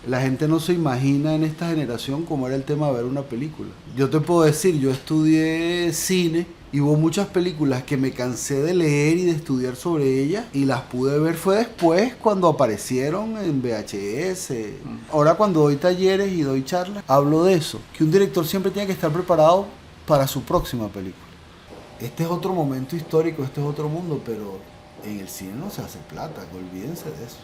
La gente no se imagina en esta generación cómo era el tema de ver una película. Yo te puedo decir, yo estudié cine y hubo muchas películas que me cansé de leer y de estudiar sobre ellas y las pude ver fue después cuando aparecieron en VHS. Ahora cuando doy talleres y doy charlas, hablo de eso, que un director siempre tiene que estar preparado para su próxima película. Este es otro momento histórico, este es otro mundo, pero en el cine no se hace plata, olvídense de eso.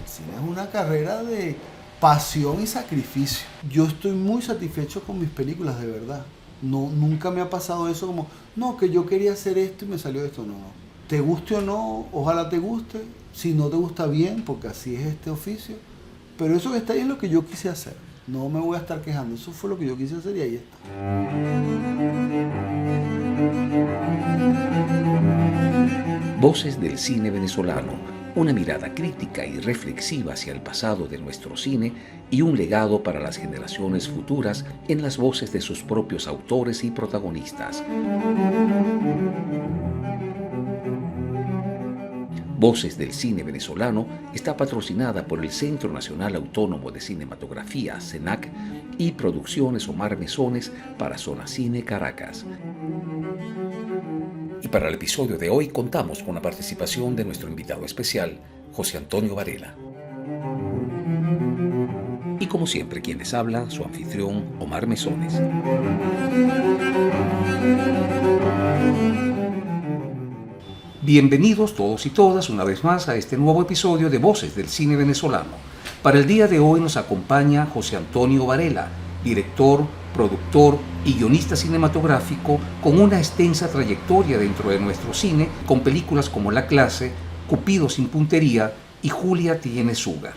El cine es una carrera de pasión y sacrificio. Yo estoy muy satisfecho con mis películas, de verdad. No, nunca me ha pasado eso como, no, que yo quería hacer esto y me salió esto. No, no. Te guste o no, ojalá te guste. Si no te gusta, bien, porque así es este oficio. Pero eso que está ahí es lo que yo quise hacer. No me voy a estar quejando. Eso fue lo que yo quise hacer y ahí está. Voces del cine venezolano, una mirada crítica y reflexiva hacia el pasado de nuestro cine y un legado para las generaciones futuras en las voces de sus propios autores y protagonistas. Voces del cine venezolano está patrocinada por el Centro Nacional Autónomo de Cinematografía, CENAC, y Producciones Omar Mesones para Zona Cine Caracas. Y para el episodio de hoy contamos con la participación de nuestro invitado especial, José Antonio Varela. Y como siempre, quien les habla, su anfitrión, Omar Mesones. Bienvenidos todos y todas una vez más a este nuevo episodio de Voces del Cine Venezolano. Para el día de hoy nos acompaña José Antonio Varela, director, productor y guionista cinematográfico con una extensa trayectoria dentro de nuestro cine, con películas como La Clase, Cupido sin puntería y Julia tiene sugar.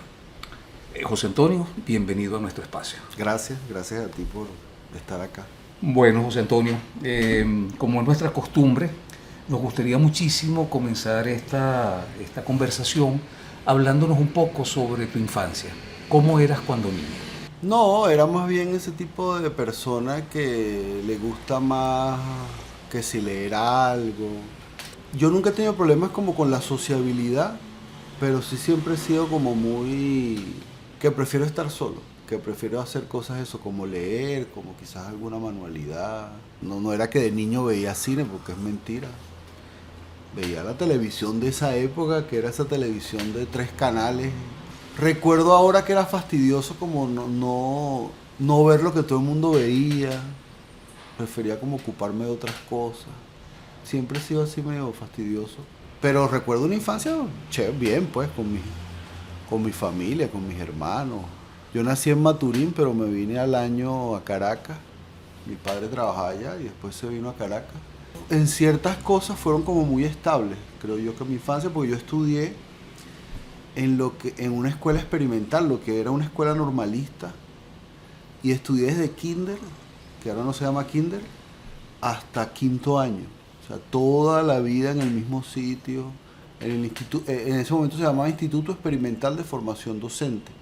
José Antonio, bienvenido a nuestro espacio. Gracias a ti por estar acá. Bueno, José Antonio, como es nuestra costumbre, nos gustaría muchísimo comenzar esta conversación hablándonos un poco sobre tu infancia. ¿Cómo eras cuando niño? No, era más bien ese tipo de persona que le gusta más que si leer algo. Yo nunca he tenido problemas como con la sociabilidad, pero sí siempre he sido como muy... que prefiero estar solo, que prefiero hacer cosas eso, como leer, como quizás alguna manualidad. No era que de niño veía cine, porque es mentira. Veía la televisión de esa época, que era esa televisión de 3 canales. Recuerdo ahora que era fastidioso como no ver lo que todo el mundo veía. Prefería como ocuparme de otras cosas. Siempre he sido así medio fastidioso. Pero recuerdo una infancia bien, pues, con mi familia, con mis hermanos. Yo nací en Maturín, pero me vine al año a Caracas. Mi padre trabajaba allá y después se vino a Caracas. En ciertas cosas fueron como muy estables, creo yo, que mi infancia, porque yo estudié en una escuela experimental, lo que era una escuela normalista, y estudié desde kinder, que ahora no se llama kinder, hasta 5º año. O sea, toda la vida en el mismo sitio. En ese momento se llamaba Instituto Experimental de Formación Docente,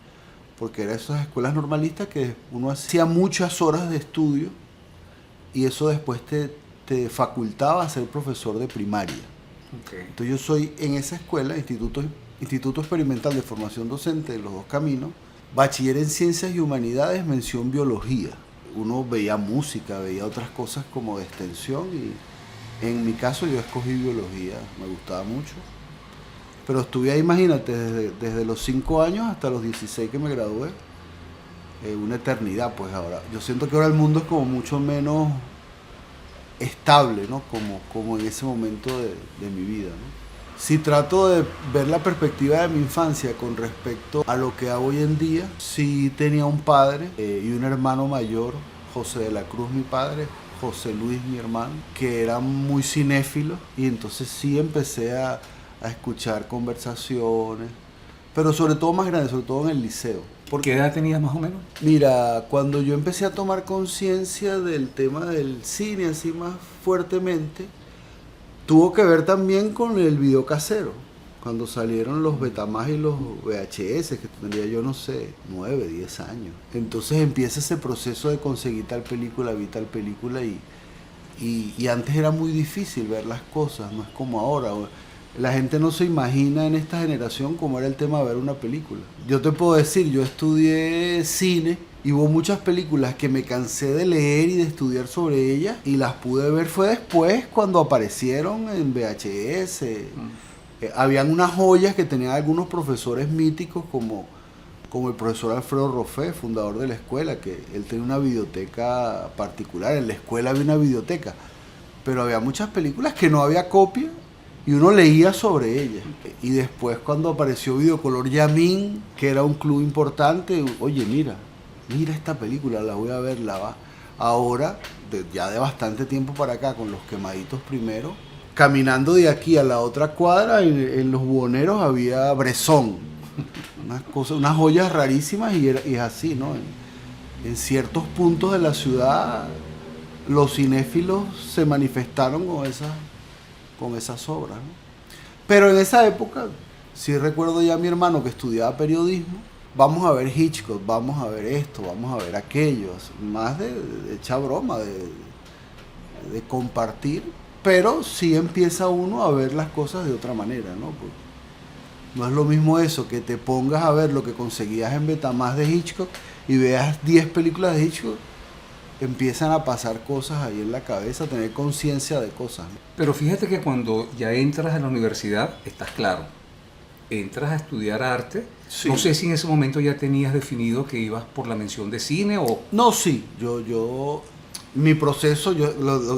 porque eran esas escuelas normalistas que uno hacía muchas horas de estudio y eso después te facultaba a ser profesor de primaria. Okay. Entonces yo soy en esa escuela, Instituto Experimental de Formación Docente de Los Dos Caminos, bachiller en Ciencias y Humanidades, mención Biología. Uno veía música, veía otras cosas como de extensión y en mi caso yo escogí Biología, me gustaba mucho. Pero estuve ahí, imagínate, desde los 5 años hasta los 16 que me gradué. Una eternidad, pues ahora. Yo siento que ahora el mundo es como mucho menos estable, ¿no? Como en ese momento de mi vida, ¿no? Si trato de ver la perspectiva de mi infancia con respecto a lo que hago hoy en día, sí tenía un padre y un hermano mayor, José de la Cruz mi padre, José Luis mi hermano, que eran muy cinéfilos y entonces sí empecé a escuchar conversaciones, pero sobre todo más grande, sobre todo en el liceo. ¿Qué edad tenías más o menos? Mira, cuando yo empecé a tomar conciencia del tema del cine así más fuertemente, tuvo que ver también con el video casero. Cuando salieron los Betamax y los VHS, que tendría yo, no sé, 9, 10 años. Entonces empieza ese proceso de conseguir tal película, vi tal película y antes era muy difícil ver las cosas, no es como ahora. La gente no se imagina en esta generación cómo era el tema de ver una película. Yo te puedo decir, yo estudié cine y hubo muchas películas que me cansé de leer y de estudiar sobre ellas y las pude ver fue después cuando aparecieron en VHS. Habían unas joyas que tenían algunos profesores míticos como el profesor Alfredo Roffé, fundador de la escuela, que él tenía una biblioteca particular. En la escuela había una biblioteca, pero había muchas películas que no había copia y uno leía sobre ellas. Y después cuando apareció Videocolor Yamín, que era un club importante, oye, mira esta película, la voy a ver, la va. Ahora, ya de bastante tiempo para acá, con Los Quemaditos primero, caminando de aquí a la otra cuadra, en los buhoneros había Bresson. Unas joyas rarísimas y es así, ¿no? En ciertos puntos de la ciudad, los cinéfilos se manifestaron con esas obras, ¿no? Pero en esa época, sí recuerdo ya a mi hermano que estudiaba periodismo, vamos a ver Hitchcock, vamos a ver esto, vamos a ver aquello, más de echar broma, de compartir, pero sí empieza uno a ver las cosas de otra manera, ¿no? Porque no es lo mismo eso, que te pongas a ver lo que conseguías en Betamax de Hitchcock y veas 10 películas de Hitchcock, empiezan a pasar cosas ahí en la cabeza, tener conciencia de cosas, ¿no? Pero fíjate que cuando ya entras a la universidad, estás claro, entras a estudiar arte. Sí. No sé si en ese momento ya tenías definido que ibas por la mención de cine o... No, sí, mi proceso,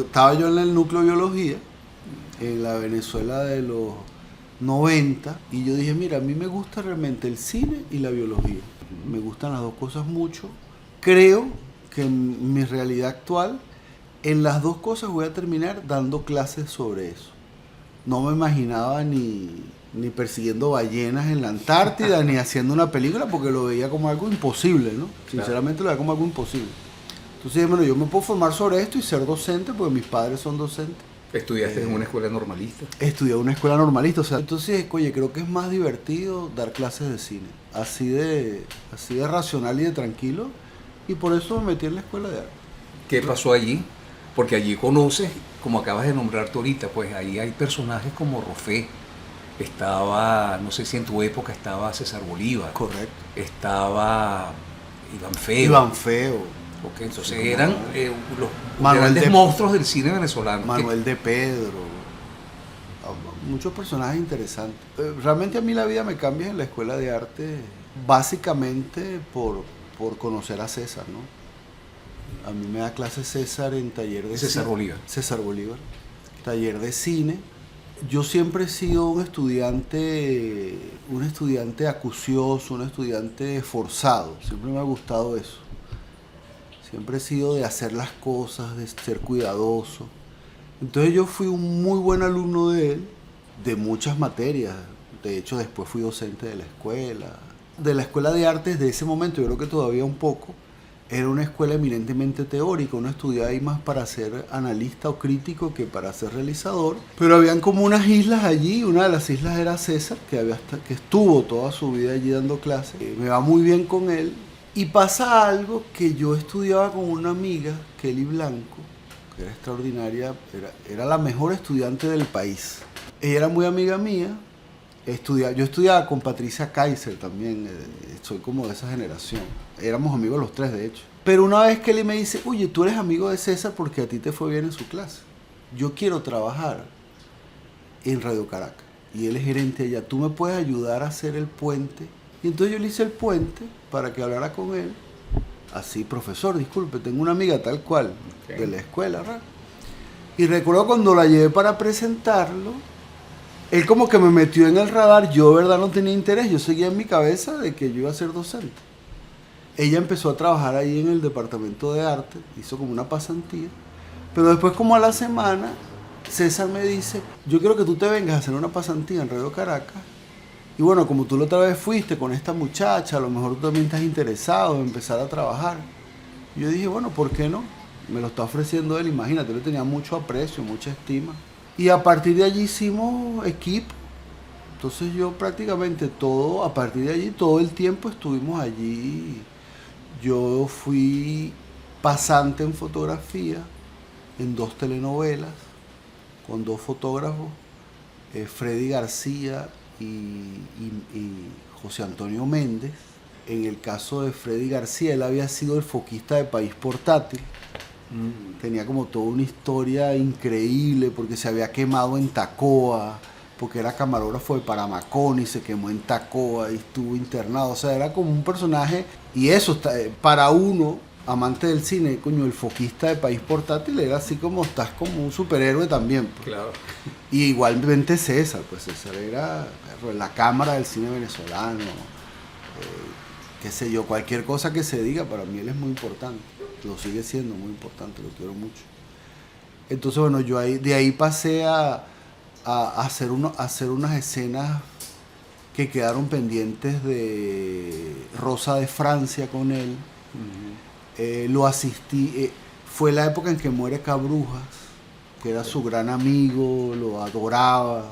estaba yo en el núcleo de biología, en la Venezuela de los 90, y yo dije, mira, a mí me gusta realmente el cine y la biología. Me gustan las dos cosas mucho. Creo que en mi realidad actual, en las dos cosas voy a terminar dando clases sobre eso. No me imaginaba ni persiguiendo ballenas en la Antártida, ni haciendo una película, porque lo veía como algo imposible, ¿no? Sinceramente lo veía como algo imposible. Entonces, bueno, yo me puedo formar sobre esto y ser docente, porque mis padres son docentes. ¿Estudiaste en una escuela normalista? Estudié en una escuela normalista, o sea, entonces, oye, creo que es más divertido dar clases de cine, así de racional y de tranquilo, y por eso me metí en la escuela de arte. ¿Qué pasó allí? Porque allí conoces, como acabas de nombrarte ahorita, pues ahí hay personajes como Roffé, estaba, no sé si en tu época estaba César Bolívar. Correcto. Estaba Iván Feo. Okay, entonces sí, eran los grandes monstruos del cine venezolano. Manuel de Pedro, muchos personajes interesantes. Realmente a mí la vida me cambia en la escuela de arte, básicamente por conocer a César, ¿no? A mí me da clase César en taller de César Bolívar. César Bolívar, taller de cine. Yo siempre he sido un estudiante acucioso, un estudiante esforzado, siempre me ha gustado eso. Siempre he sido de hacer las cosas, de ser cuidadoso. Entonces yo fui un muy buen alumno de él, de muchas materias. De hecho, después fui docente de la escuela. De la escuela de artes de ese momento, yo creo que todavía un poco, era una escuela eminentemente teórica. Uno estudiaba ahí más para ser analista o crítico que para ser realizador. Pero habían como unas islas allí. Una de las islas era César, que estuvo toda su vida allí dando clases. Me va muy bien con él. Y pasa algo que yo estudiaba con una amiga, Kelly Blanco, que era extraordinaria, era la mejor estudiante del país. Ella era muy amiga mía, yo estudiaba con Patricia Kaiser también, soy como de esa generación. Éramos amigos los tres, de hecho. Pero una vez Kelly me dice, oye, tú eres amigo de César porque a ti te fue bien en su clase. Yo quiero trabajar en Radio Caracas y él es gerente allá. ¿Tú me puedes ayudar a hacer el puente? Y entonces yo le hice el puente para que hablara con él. Así, profesor, disculpe, tengo una amiga tal cual, okay, de la escuela, ¿verdad? Y recuerdo cuando la llevé para presentarlo, él como que me metió en el radar. Yo, verdad, no tenía interés. Yo seguía en mi cabeza de que yo iba a ser docente. Ella empezó a trabajar ahí en el departamento de arte, hizo como una pasantía. Pero después, como a la semana, César me dice, yo quiero que tú te vengas a hacer una pasantía en Radio Caracas. Y bueno, como tú la otra vez fuiste con esta muchacha, a lo mejor tú también estás interesado en empezar a trabajar. Y yo dije, bueno, ¿por qué no? Me lo está ofreciendo él, imagínate, le tenía mucho aprecio, mucha estima. Y a partir de allí hicimos equipo. Entonces yo prácticamente a partir de allí, todo el tiempo estuvimos allí. Yo fui pasante en fotografía, en 2 telenovelas, con 2 fotógrafos. Freddy García y José Antonio Méndez. En el caso de Freddy García, él había sido el foquista de País Portátil. Tenía como toda una historia increíble porque se había quemado en Tacoa, porque era camarógrafo de Paramacón y se quemó en Tacoa y estuvo internado. O sea, era como un personaje, y eso, para uno, amante del cine, coño, el foquista de País Portátil era así como, estás como un superhéroe también. Pues. Claro. Y igualmente César, pues César era la cámara del cine venezolano, qué sé yo, cualquier cosa que se diga, para mí él es muy importante, lo sigue siendo muy importante, lo quiero mucho. Entonces, bueno, yo de ahí pasé a hacer unas escenas que quedaron pendientes de Rosa de Francia con él. Lo asistí, fue la época en que muere Cabrujas, que era su gran amigo, lo adoraba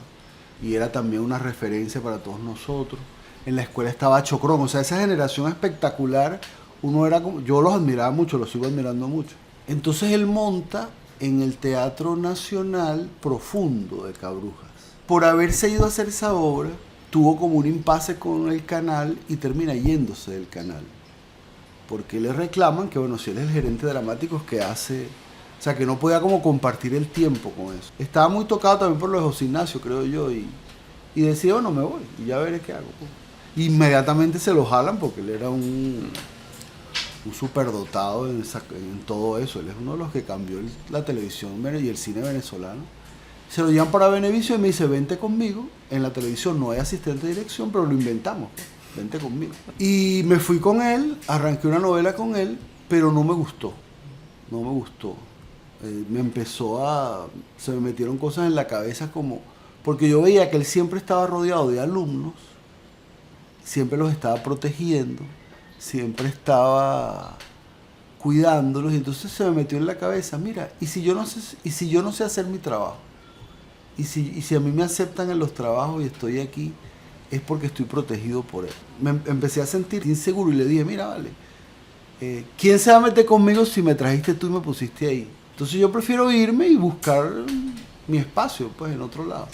y era también una referencia para todos nosotros. En la escuela estaba Chocrón, o sea, esa generación espectacular, uno era como, yo los admiraba mucho, los sigo admirando mucho. Entonces él monta en el Teatro Nacional Profundo de Cabrujas. Por haberse ido a hacer esa obra, tuvo como un impasse con el canal y termina yéndose del canal. Porque le reclaman que, bueno, si él es el gerente dramático, es que hace... O sea, que no podía como compartir el tiempo con eso. Estaba muy tocado también por lo de José Ignacio, creo yo, y decía, bueno, me voy, y ya veré qué hago. Inmediatamente se lo jalan porque él era un superdotado en todo eso. Él es uno de los que cambió la televisión y el cine venezolano. Se lo llevan para Venevisión y me dice, vente conmigo. En la televisión no hay asistente de dirección, pero lo inventamos. Vente conmigo. Y me fui con él, arranqué una novela con él, pero no me gustó. No me gustó. Se me metieron cosas en la cabeza como... Porque yo veía que él siempre estaba rodeado de alumnos, siempre los estaba protegiendo, siempre estaba cuidándolos, y entonces se me metió en la cabeza, mira, ¿y si yo no sé hacer mi trabajo? ¿Y si a mí me aceptan en los trabajos y estoy aquí, es porque estoy protegido por él? Me empecé a sentir inseguro y le dije, mira, vale, ¿quién se va a meter conmigo si me trajiste tú y me pusiste ahí? Entonces yo prefiero irme y buscar mi espacio, pues, en otro lado.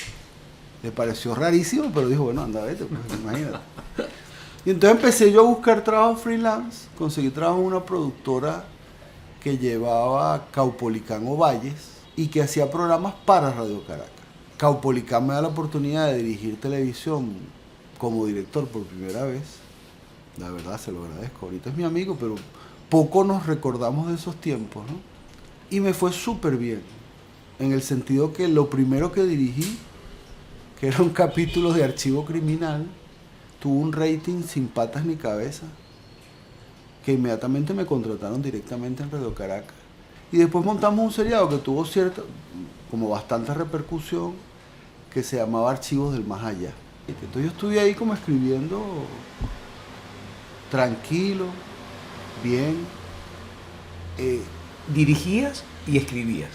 Le pareció rarísimo, pero dijo, bueno, anda, vete, pues, imagínate. Y entonces empecé yo a buscar trabajo freelance, conseguí trabajo en una productora que llevaba Caupolicán Ovalles y que hacía programas para Radio Caracas. Caupolicán me da la oportunidad de dirigir televisión como director por primera vez. La verdad, se lo agradezco. Ahorita es mi amigo, pero poco nos recordamos de esos tiempos, ¿no? Y me fue súper bien, en el sentido que lo primero que dirigí, que era un capítulo de Archivo Criminal, tuvo un rating sin patas ni cabeza, que inmediatamente me contrataron directamente en Radio Caracas. Y después montamos un seriado que tuvo bastante repercusión, que se llamaba Archivos del Más Allá. Entonces yo estuve ahí como escribiendo tranquilo, bien. ¿Dirigías y escribías?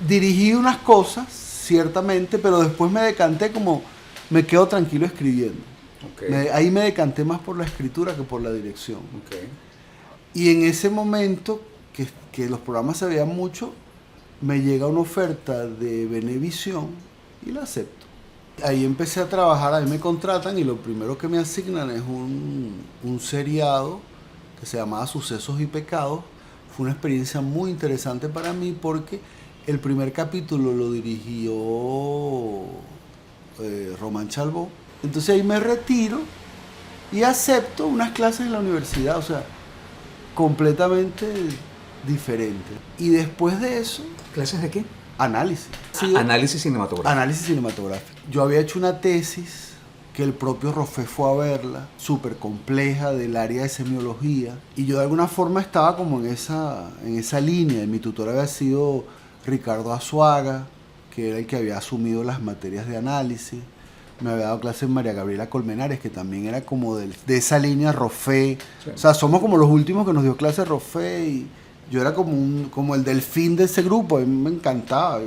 Dirigí unas cosas, ciertamente, pero después me decanté como, me quedo tranquilo escribiendo. Okay. Ahí me decanté más por la escritura que por la dirección. Okay. Y en ese momento, que los programas se veían mucho, me llega una oferta de Venevisión y la acepto. Ahí empecé a trabajar, ahí me contratan y lo primero que me asignan es un seriado que se llamaba Sucesos y Pecados. Fue una experiencia muy interesante para mí porque el primer capítulo lo dirigió Román Chalbó. Entonces ahí me retiro y acepto unas clases en la universidad, o sea, completamente diferente. Y después de eso... ¿Clases de qué? Análisis. Análisis cinematográfico. Análisis cinematográfico. Yo había hecho una tesis que el propio Roffé fue a verla, súper compleja, del área de semiología, y yo de alguna forma estaba como en esa línea, y mi tutor había sido Ricardo Azuaga, que era el que había asumido las materias de análisis. Me había dado clases María Gabriela Colmenares, que también era como de esa línea Roffé. Sí. O sea, somos como los últimos que nos dio clases Roffé, y yo era como el delfín de ese grupo, a mí me encantaba.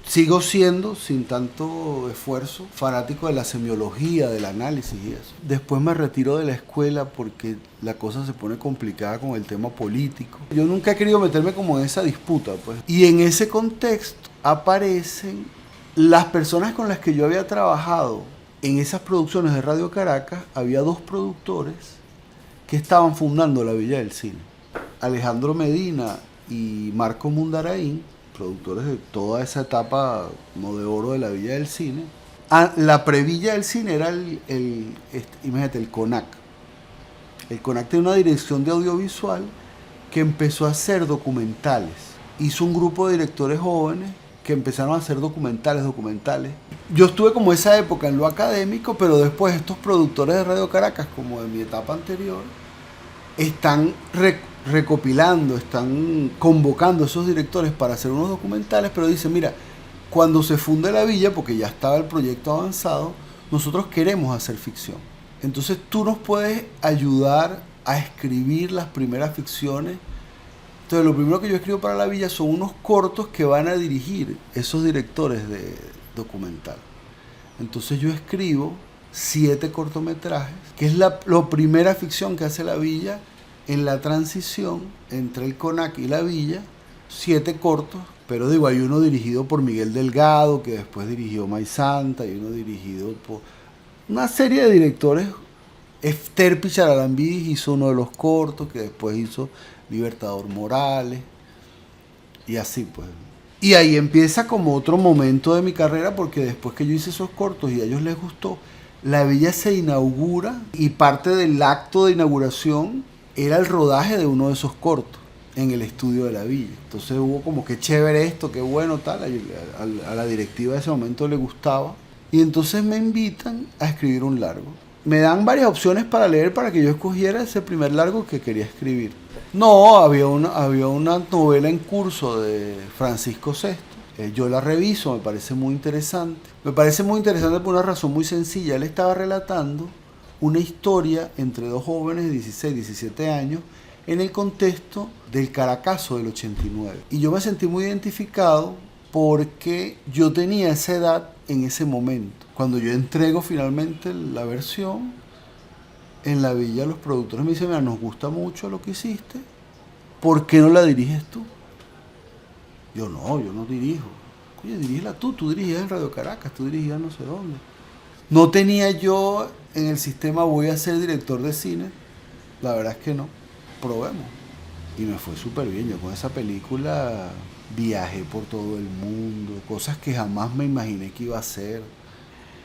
Sigo siendo, sin tanto esfuerzo, fanático de la semiología, del análisis y eso. Después me retiro de la escuela porque la cosa se pone complicada con el tema político. Yo nunca he querido meterme como en esa disputa, pues. Y en ese contexto aparecen Las personas con las que yo había trabajado en esas producciones de Radio Caracas, había 2 productores que estaban fundando la Villa del Cine. Alejandro Medina y Marco Mundarain, productores de toda esa etapa como de oro de la Villa del Cine. La previlla del cine era imagínate, el CONAC. El CONAC tiene una dirección de audiovisual que empezó a hacer documentales. Hizo un grupo de directores jóvenes que empezaron a hacer documentales. Yo estuve como esa época en lo académico, pero después estos productores de Radio Caracas, como de mi etapa anterior, están recopilando, están convocando a esos directores para hacer unos documentales, pero dicen, mira, cuando se funde la villa, porque ya estaba el proyecto avanzado, nosotros queremos hacer ficción. Entonces tú nos puedes ayudar a escribir las primeras ficciones. Entonces lo primero que yo escribo para la villa son unos cortos que van a dirigir esos directores de documental. Entonces yo escribo 7 cortometrajes, que es la primera ficción que hace la villa en la transición entre el CONAC y la villa. 7 cortos, pero digo, hay uno dirigido por Miguel Delgado, que después dirigió May Santa, y uno dirigido por una serie de directores. Esther Picharalambiris hizo uno de los cortos, que después hizo Libertador Morales, y así pues. Y ahí empieza como otro momento de mi carrera, porque después que yo hice esos cortos y a ellos les gustó, la villa se inaugura, y parte del acto de inauguración era el rodaje de uno de esos cortos en el estudio de la villa. Entonces hubo como que chévere esto, qué bueno, tal. A la directiva de ese momento le gustaba. Y entonces me invitan a escribir un largo. Me dan varias opciones para leer para que yo escogiera ese primer largo que quería escribir. No, había una novela en curso de Francisco Sesto. Yo la reviso, me parece muy interesante. Me parece muy interesante por una razón muy sencilla. Él estaba relatando una historia entre 2 jóvenes de 16, 17 años en el contexto del Caracazo del 89. Y yo me sentí muy identificado porque yo tenía esa edad en ese momento. Cuando yo entrego finalmente la versión, en la villa los productores me dicen, mira, nos gusta mucho lo que hiciste, ¿por qué no la diriges tú? Yo no dirijo. Oye, dirígela tú dirigías en Radio Caracas, tú dirigías no sé dónde. No tenía yo en el sistema, voy a ser director de cine. La verdad es que no. Probemos. Y me fue súper bien. Yo con esa película viajé por todo el mundo, cosas que jamás me imaginé que iba a hacer.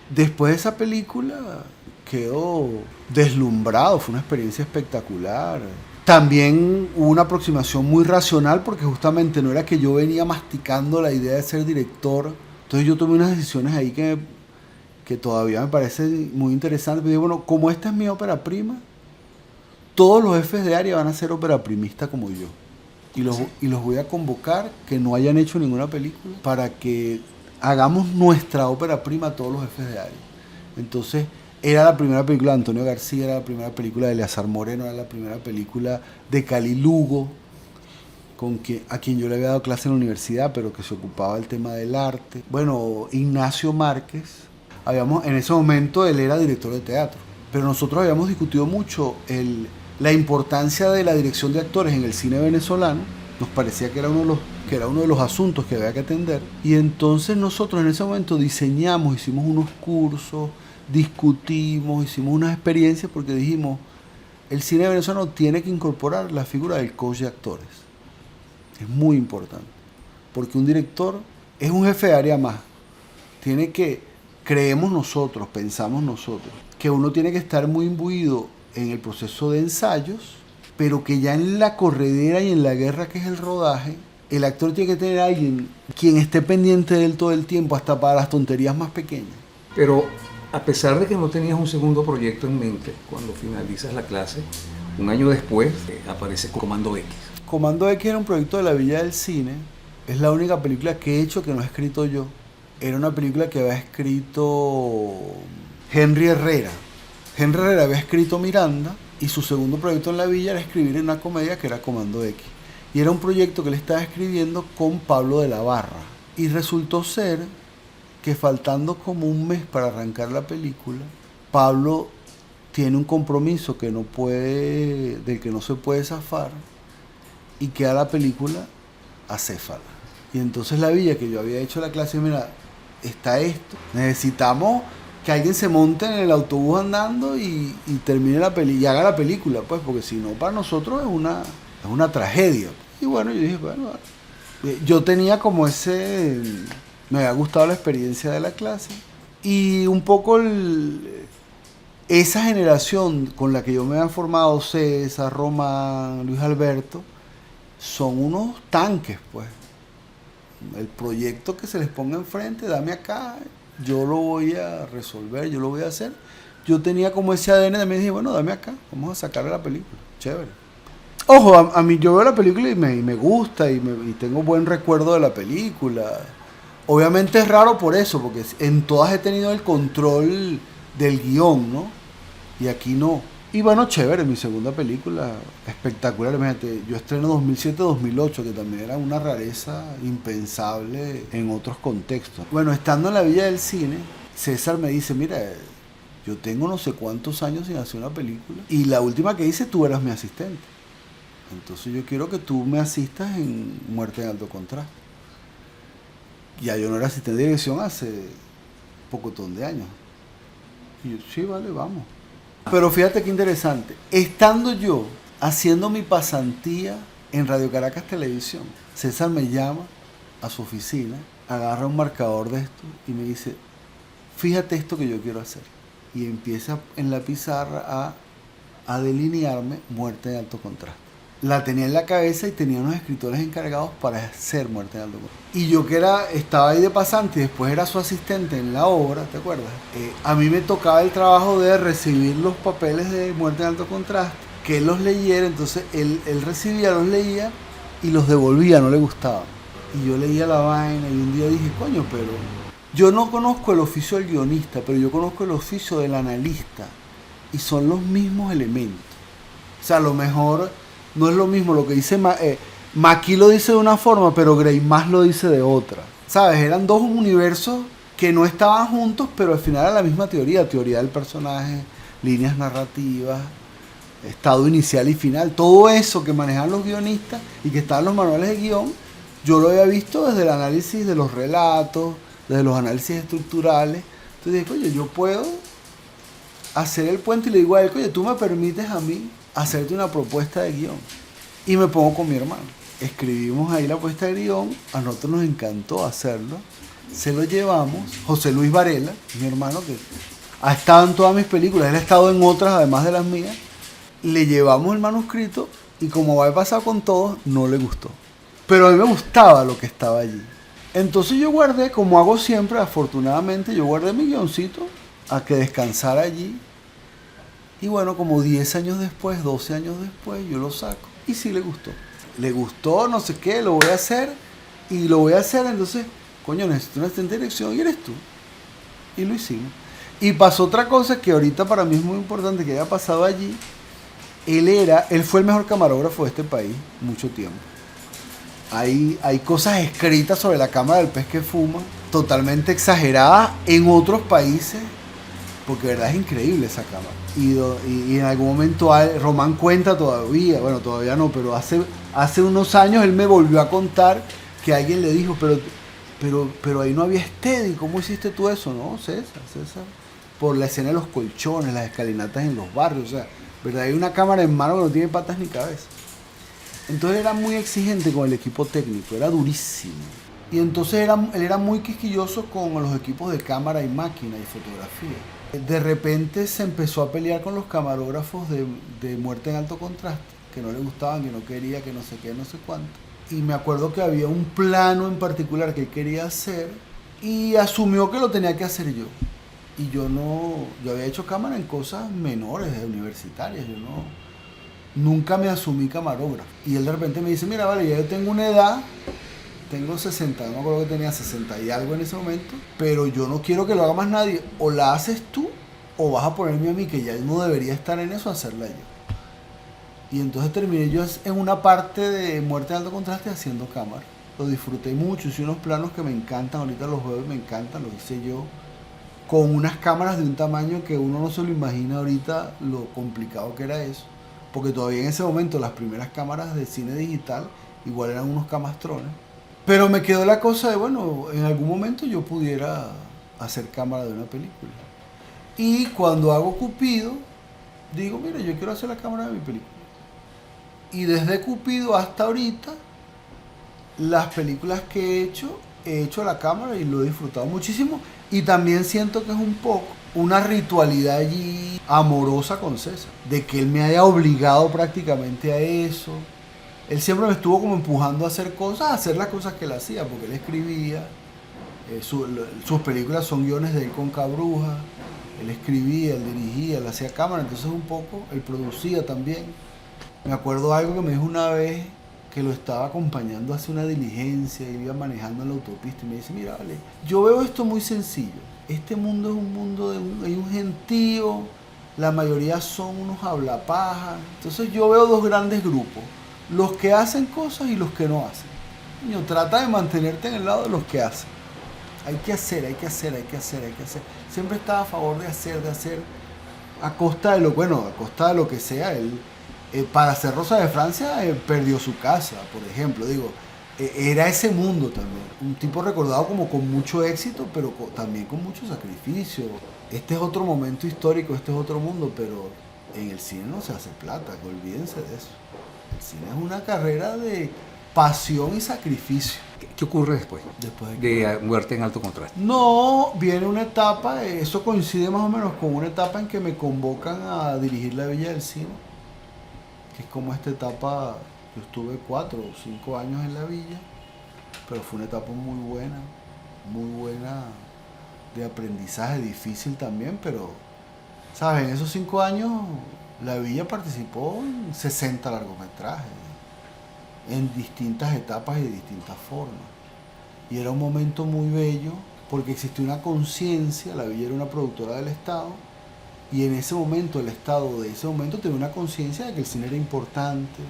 Después de esa película quedó deslumbrado, fue una experiencia espectacular. También hubo una aproximación muy racional, porque justamente no era que yo venía masticando la idea de ser director. Entonces yo tomé unas decisiones ahí que todavía me parecen muy interesantes. Pero dije, bueno, como esta es mi ópera prima, todos los jefes de área van a ser ópera primista como yo. Y los voy a convocar que no hayan hecho ninguna película para que hagamos nuestra ópera prima todos los jefes de área. Entonces, era la primera película de Antonio García, era la primera película de Eleazar Moreno, era la primera película de Cali Lugo, a quien yo le había dado clase en la universidad, pero que se ocupaba del tema del arte. Bueno, Ignacio Márquez, en ese momento él era director de teatro, pero nosotros habíamos discutido mucho la importancia de la dirección de actores en el cine venezolano. Nos parecía que era uno de los asuntos que había que atender. Y entonces nosotros en ese momento diseñamos, hicimos unos cursos, discutimos, hicimos unas experiencias, porque dijimos, el cine venezolano tiene que incorporar la figura del coach de actores. Es muy importante, porque un director es un jefe de área más. Creemos nosotros, pensamos nosotros, que uno tiene que estar muy imbuido en el proceso de ensayos, pero que ya en la corredera y en la guerra que es el rodaje, el actor tiene que tener a alguien quien esté pendiente de él todo el tiempo, hasta para las tonterías más pequeñas. Pero a pesar de que no tenías un segundo proyecto en mente, cuando finalizas la clase, un año después aparece Comando X. Comando X era un proyecto de la Villa del Cine. Es la única película que he hecho que no he escrito yo. Era una película que había escrito Henry Herrera. Henry Herrera había escrito Miranda, y su segundo proyecto en la Villa era escribir una comedia que era Comando X. Y era un proyecto que él estaba escribiendo con Pablo de la Barra. Y resultó ser que faltando como un mes para arrancar la película, Pablo tiene un compromiso del que no se puede zafar, y queda la película acéfala. Y entonces la Villa, que yo había hecho la clase, mira, está esto. Necesitamos que alguien se monte en el autobús andando y termine y haga la película, pues, porque si no, para nosotros es una tragedia. Y bueno, yo dije, bueno, yo tenía como me había gustado la experiencia de la clase y un poco esa generación con la que yo me había formado, César, Román, Luis Alberto, son unos tanques, pues. El proyecto que se les ponga enfrente, dame acá, yo lo voy a resolver, yo lo voy a hacer. Yo tenía como ese ADN de mí, dije, bueno, dame acá, vamos a sacarle la película, chévere. Ojo, a mí yo veo la película y me gusta y tengo buen recuerdo de la película. Obviamente es raro por eso, porque en todas he tenido el control del guión, ¿no? Y aquí no. Y bueno, chévere, mi segunda película, espectacular. Imagínate, yo estreno 2007-2008, que también era una rareza impensable en otros contextos. Bueno, estando en la Villa del Cine, César me dice, mira, yo tengo no sé cuántos años sin hacer una película, y la última que hice tú eras mi asistente. Entonces yo quiero que tú me asistas en Muerte en Alto Contraste. Ya yo no era asistente de dirección hace pocotón de años. Y yo, sí, vale, vamos. Pero fíjate qué interesante. Estando yo haciendo mi pasantía en Radio Caracas Televisión, César me llama a su oficina, agarra un marcador de esto y me dice, fíjate esto que yo quiero hacer. Y empieza en la pizarra a delinearme Muerte en Alto Contraste. La tenía en la cabeza y tenía unos escritores encargados para hacer Muerte en Alto Contraste. Y yo estaba ahí de pasante y después era su asistente en la obra, ¿te acuerdas? A mí me tocaba el trabajo de recibir los papeles de Muerte en Alto Contraste, que él los leyera, entonces él recibía, los leía y los devolvía, no le gustaban. Y yo leía la vaina y un día dije, coño, pero yo no conozco el oficio del guionista, pero yo conozco el oficio del analista y son los mismos elementos. O sea, a lo mejor no es lo mismo lo que dice Mackie lo dice de una forma, pero Greimas lo dice de otra. ¿Sabes? Eran dos universos que no estaban juntos, pero al final era la misma teoría del personaje, líneas narrativas, estado inicial y final. Todo eso que manejan los guionistas y que está en los manuales de guión, yo lo había visto desde el análisis de los relatos, desde los análisis estructurales. Entonces dije, oye, yo puedo hacer el puente y le digo a él, oye, tú me permites a mí hacerte una propuesta de guión. Y me pongo con mi hermano. Escribimos ahí la propuesta de guión, a nosotros nos encantó hacerlo. Se lo llevamos, José Luis Varela, mi hermano, que ha estado en todas mis películas, él ha estado en otras además de las mías. Le llevamos el manuscrito y como va a pasar con todos, no le gustó. Pero a mí me gustaba lo que estaba allí. Entonces yo guardé, como hago siempre, afortunadamente, yo guardé mi guioncito a que descansara allí. Y bueno, como 10 años después, 12 años después, yo lo saco. Y sí le gustó. Le gustó, no sé qué, lo voy a hacer. Y lo voy a hacer, entonces, coño, necesito una asistente de dirección y eres tú. Y lo hicimos. Y pasó otra cosa que ahorita para mí es muy importante que haya pasado allí. Él fue el mejor camarógrafo de este país mucho tiempo. Hay cosas escritas sobre la cámara del pez que fuma, totalmente exageradas en otros países, porque de verdad es increíble esa cámara. Y en algún momento Román cuenta todavía, bueno, todavía no, pero hace unos años él me volvió a contar que alguien le dijo, pero ahí no había steady, ¿cómo hiciste tú eso? No, César, por la escena de los colchones, las escalinatas en los barrios, o sea, ¿verdad? Hay una cámara en mano que no tiene patas ni cabeza. Entonces era muy exigente con el equipo técnico, era durísimo. Y entonces él era muy quisquilloso con los equipos de cámara y máquina y fotografía. De repente se empezó a pelear con los camarógrafos de Muerte en Alto Contraste, que no le gustaban, que no quería, que no sé qué, no sé cuánto. Y me acuerdo que había un plano en particular que él quería hacer y asumió que lo tenía que hacer yo. Y yo había hecho cámara en cosas menores, universitarias, nunca me asumí camarógrafo. Y él de repente me dice, mira, vale, ya yo tengo una edad, tengo 60, no me acuerdo que tenía 60 y algo en ese momento, pero yo no quiero que lo haga más nadie. O la haces tú, o vas a ponerme a mí, que ya no debería estar en eso, a hacerla yo. Y entonces terminé yo en una parte de Muerte en Alto Contraste haciendo cámara. Lo disfruté mucho, hice unos planos que me encantan, ahorita los veo y me encantan, los hice yo, con unas cámaras de un tamaño que uno no se lo imagina ahorita lo complicado que era eso. Porque todavía en ese momento las primeras cámaras de cine digital igual eran unos camastrones. Pero me quedó la cosa de, bueno, en algún momento yo pudiera hacer cámara de una película. Y cuando hago Cupido, digo, mira, yo quiero hacer la cámara de mi película. Y desde Cupido hasta ahorita, las películas que he hecho a la cámara y lo he disfrutado muchísimo. Y también siento que es un poco una ritualidad allí amorosa con César, de que él me haya obligado prácticamente a eso. Él siempre me estuvo como empujando a hacer cosas, a hacer las cosas que él hacía, porque él escribía, sus películas son guiones de él con Cabruja, él escribía, él dirigía, él hacía cámara, entonces un poco, él producía también. Me acuerdo algo que me dijo una vez, que lo estaba acompañando hacia una diligencia, y iba manejando en la autopista, y me dice, mira, vale, yo veo esto muy sencillo, este mundo es un mundo hay un gentío, la mayoría son unos hablapajas, entonces yo veo dos grandes grupos, los que hacen cosas y los que no hacen. Niño, trata de mantenerte en el lado de los que hacen. Hay que hacer. Siempre estaba a favor de hacer, a costa de lo que sea. Él, para hacer Rosa de Francia, perdió su casa, por ejemplo. Digo, era ese mundo también. Un tipo recordado como con mucho éxito, pero también con mucho sacrificio. Este es otro momento histórico, este es otro mundo, pero en el cine no se hace plata, olvídense de eso. El cine es una carrera de pasión y sacrificio. ¿Qué ocurre después? Después de Muerte en Alto Contraste. No, viene una etapa, eso coincide más o menos con una etapa en que me convocan a dirigir la Villa del Cine, que es como esta etapa, yo estuve 4 o 5 años en la Villa, pero fue una etapa muy buena de aprendizaje, difícil también, pero, ¿sabes? En esos 5 años la Villa participó en 60 largometrajes, en distintas etapas y de distintas formas. Y era un momento muy bello porque existía una conciencia, la Villa era una productora del Estado, y en ese momento el Estado de ese momento tenía una conciencia de que el cine era importante,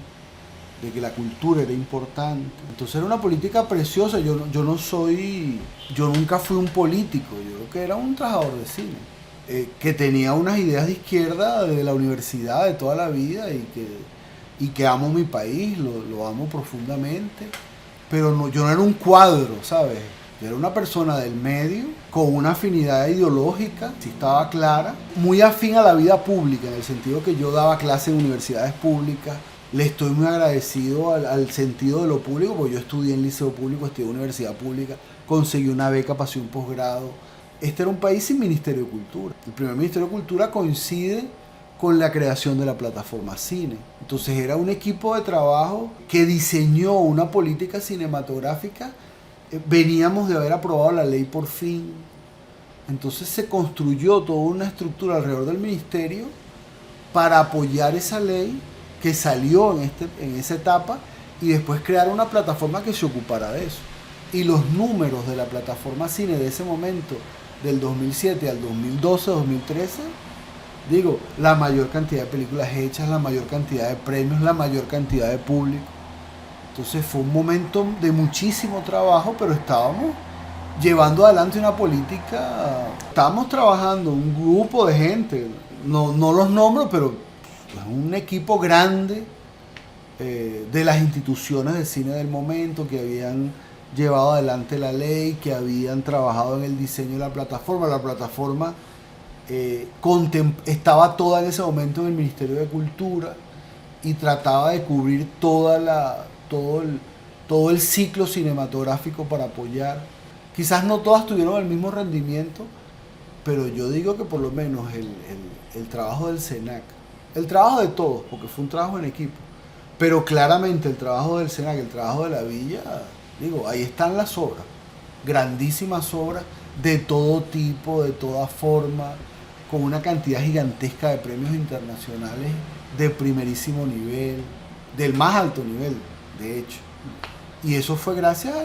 de que la cultura era importante. Entonces era una política preciosa. Yo nunca fui un político, yo creo que era un trabajador de cine, que tenía unas ideas de izquierda de la universidad de toda la vida y que amo mi país, lo amo profundamente, pero no, yo no era un cuadro, ¿sabes? Yo era una persona del medio con una afinidad ideológica, sí estaba clara, muy afín a la vida pública, en el sentido que yo daba clases en universidades públicas. Le estoy muy agradecido al sentido de lo público, porque yo estudié en liceo público, estudié en universidad pública, conseguí una beca para hacer un posgrado. Este era un país sin Ministerio de Cultura. El primer Ministerio de Cultura coincide con la creación de la plataforma Cine. Entonces era un equipo de trabajo que diseñó una política cinematográfica. Veníamos de haber aprobado la ley por fin. Entonces se construyó toda una estructura alrededor del ministerio para apoyar esa ley que salió en esa etapa y después crear una plataforma que se ocupara de eso. Y los números de la plataforma Cine de ese momento, del 2007 al 2012, 2013, digo, la mayor cantidad de películas hechas, la mayor cantidad de premios, la mayor cantidad de público. Entonces fue un momento de muchísimo trabajo, pero estábamos llevando adelante una política, estábamos trabajando un grupo de gente, no los nombro, pero un equipo grande de las instituciones de cine del momento que habían llevado adelante la ley, que habían trabajado en el diseño de la plataforma. La plataforma estaba toda en ese momento en el Ministerio de Cultura y trataba de cubrir todo el ciclo cinematográfico para apoyar. Quizás no todas tuvieron el mismo rendimiento, pero yo digo que por lo menos el trabajo del SENAC, el trabajo de todos, porque fue un trabajo en equipo, pero claramente el trabajo del SENAC, el trabajo de la Villa, digo, ahí están las obras, grandísimas obras de todo tipo, de toda forma, con una cantidad gigantesca de premios internacionales de primerísimo nivel, del más alto nivel, de hecho. Y eso fue gracias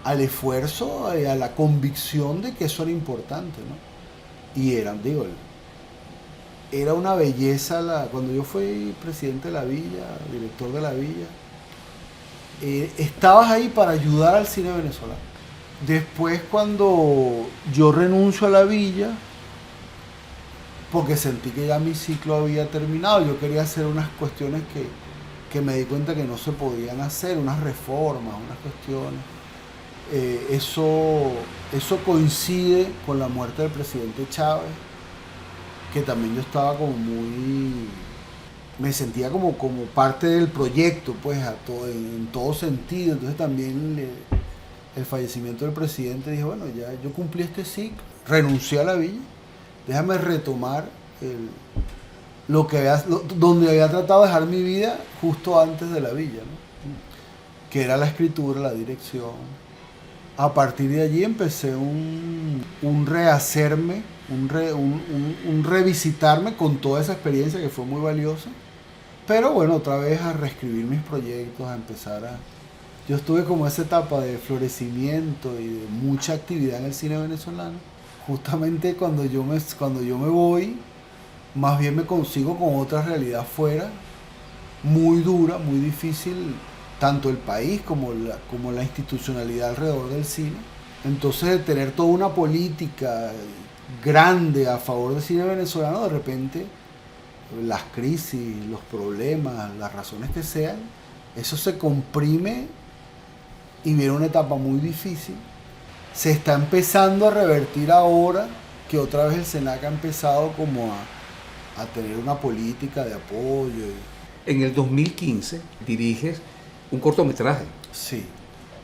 al esfuerzo, a la convicción de que eso era importante, ¿no? Y era una belleza. Cuando yo fui presidente de la Villa, director de la Villa, estabas ahí para ayudar al cine venezolano. Después, cuando yo renuncio a la Villa, porque sentí que ya mi ciclo había terminado, yo quería hacer unas cuestiones que me di cuenta que no se podían hacer, unas reformas, unas cuestiones. Eso coincide con la muerte del presidente Chávez, que también yo estaba como me sentía como parte del proyecto, pues en todo sentido. Entonces también el fallecimiento del presidente, dije, bueno, ya yo cumplí este ciclo, renuncié a la villa, déjame retomar donde había tratado de dejar mi vida justo antes de la villa, ¿no? Que era la escritura, la dirección. A partir de allí empecé un rehacerme, un revisitarme con toda esa experiencia que fue muy valiosa. Pero bueno, otra vez a reescribir mis proyectos, a empezar a... Yo estuve como esa etapa de florecimiento y de mucha actividad en el cine venezolano. Justamente cuando yo me voy, más bien me consigo con otra realidad fuera, muy dura, muy difícil, tanto el país como la institucionalidad alrededor del cine. Entonces, de tener toda una política grande a favor del cine venezolano, de repente las crisis, los problemas, las razones que sean, eso se comprime y viene una etapa muy difícil. Se está empezando a revertir ahora que otra vez el SENAC ha empezado como a tener una política de apoyo. En el 2015 diriges un cortometraje. Sí.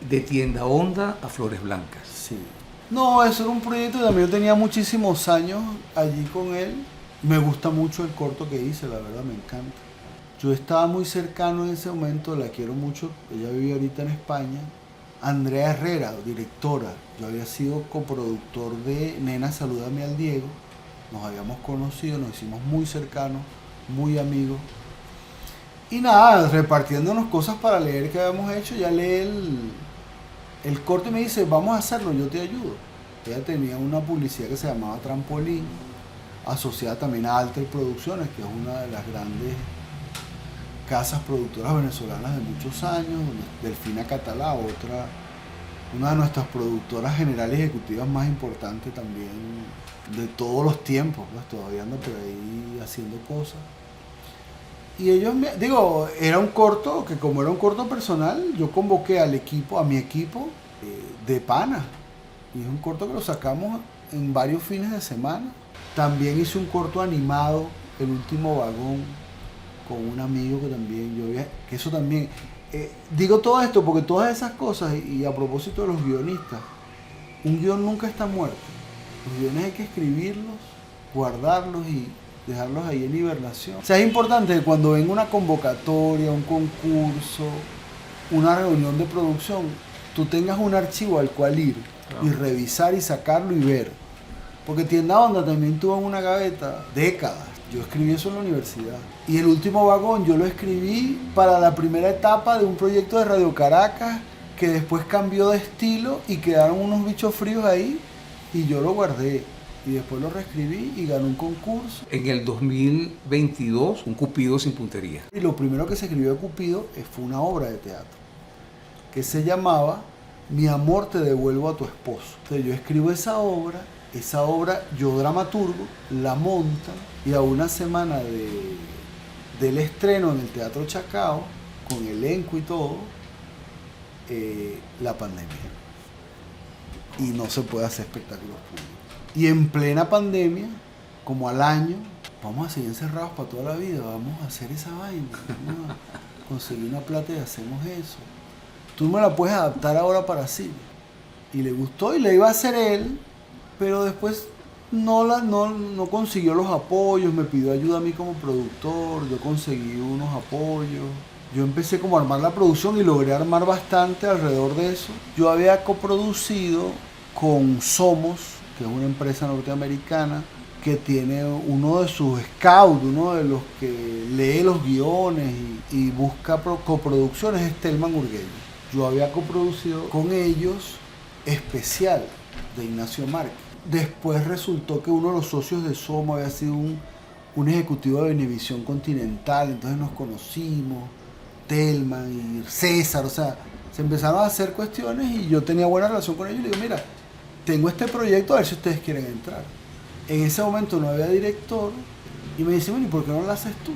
De Tienda Honda a Flores Blancas. Sí. No, eso era un proyecto que también yo tenía muchísimos años allí con él. Me gusta mucho el corto que hice, la verdad, me encanta. Yo estaba muy cercano en ese momento, la quiero mucho, ella vive ahorita en España. Andrea Herrera, directora. Yo había sido coproductor de Nena, Salúdame al Diego. Nos habíamos conocido, nos hicimos muy cercanos, muy amigos. Y nada, repartiéndonos cosas para leer que habíamos hecho, ya lee el corte y me dice, vamos a hacerlo, yo te ayudo. Ella tenía una publicidad que se llamaba Trampolín, asociada también a Alter Producciones, que es una de las grandes casas productoras venezolanas de muchos años, Delfina Catalá, una de nuestras productoras generales ejecutivas más importantes también de todos los tiempos, pues todavía ando por ahí haciendo cosas. Y ellos era un corto, que como era un corto personal, yo convoqué a mi equipo de pana. Y es un corto que lo sacamos en varios fines de semana. También hice un corto animado, El Último Vagón, con un amigo que también que eso también... digo todo esto porque todas esas cosas, y a propósito de los guionistas, un guion nunca está muerto. Los guiones hay que escribirlos, guardarlos y dejarlos ahí en hibernación. O sea, es importante que cuando venga una convocatoria, un concurso, una reunión de producción, tú tengas un archivo al cual ir y revisar y sacarlo y ver. Porque Tienda Honda también tuvo en una gaveta décadas. Yo escribí eso en la universidad. Y El Último Vagón yo lo escribí para la primera etapa de un proyecto de Radio Caracas que después cambió de estilo y quedaron unos bichos fríos ahí y yo lo guardé. Y después lo reescribí y gané un concurso. En el 2022, un Cupido sin puntería. Y lo primero que se escribió de Cupido fue una obra de teatro que se llamaba Mi amor te devuelvo a tu esposo. Entonces yo escribo esa obra yo dramaturgo, la montan y a una semana del estreno en el Teatro Chacao, con elenco y todo, la pandemia. Y no se puede hacer espectáculos públicos. Y en plena pandemia, como al año, vamos a seguir encerrados para toda la vida, vamos a hacer esa vaina, vamos a conseguir una plata y hacemos eso. Tú me la puedes adaptar ahora para cine. Y le gustó y le iba a hacer él, pero después no consiguió los apoyos, me pidió ayuda a mí como productor, yo conseguí unos apoyos. Yo empecé como a armar la producción y logré armar bastante alrededor de eso. Yo había coproducido con Somos, que es una empresa norteamericana, que tiene uno de sus scouts, uno de los que lee los guiones y busca coproducciones, es Telman Urgueño. Yo había coproducido con ellos Especial, de Ignacio Márquez. Después resultó que uno de los socios de Somos había sido un ejecutivo de Venevisión Continental, entonces nos conocimos, Telman y César, o sea, se empezaron a hacer cuestiones y yo tenía buena relación con ellos y le digo, mira, tengo este proyecto, a ver si ustedes quieren entrar. En ese momento no había director y me dice, bueno, ¿y por qué no lo haces tú?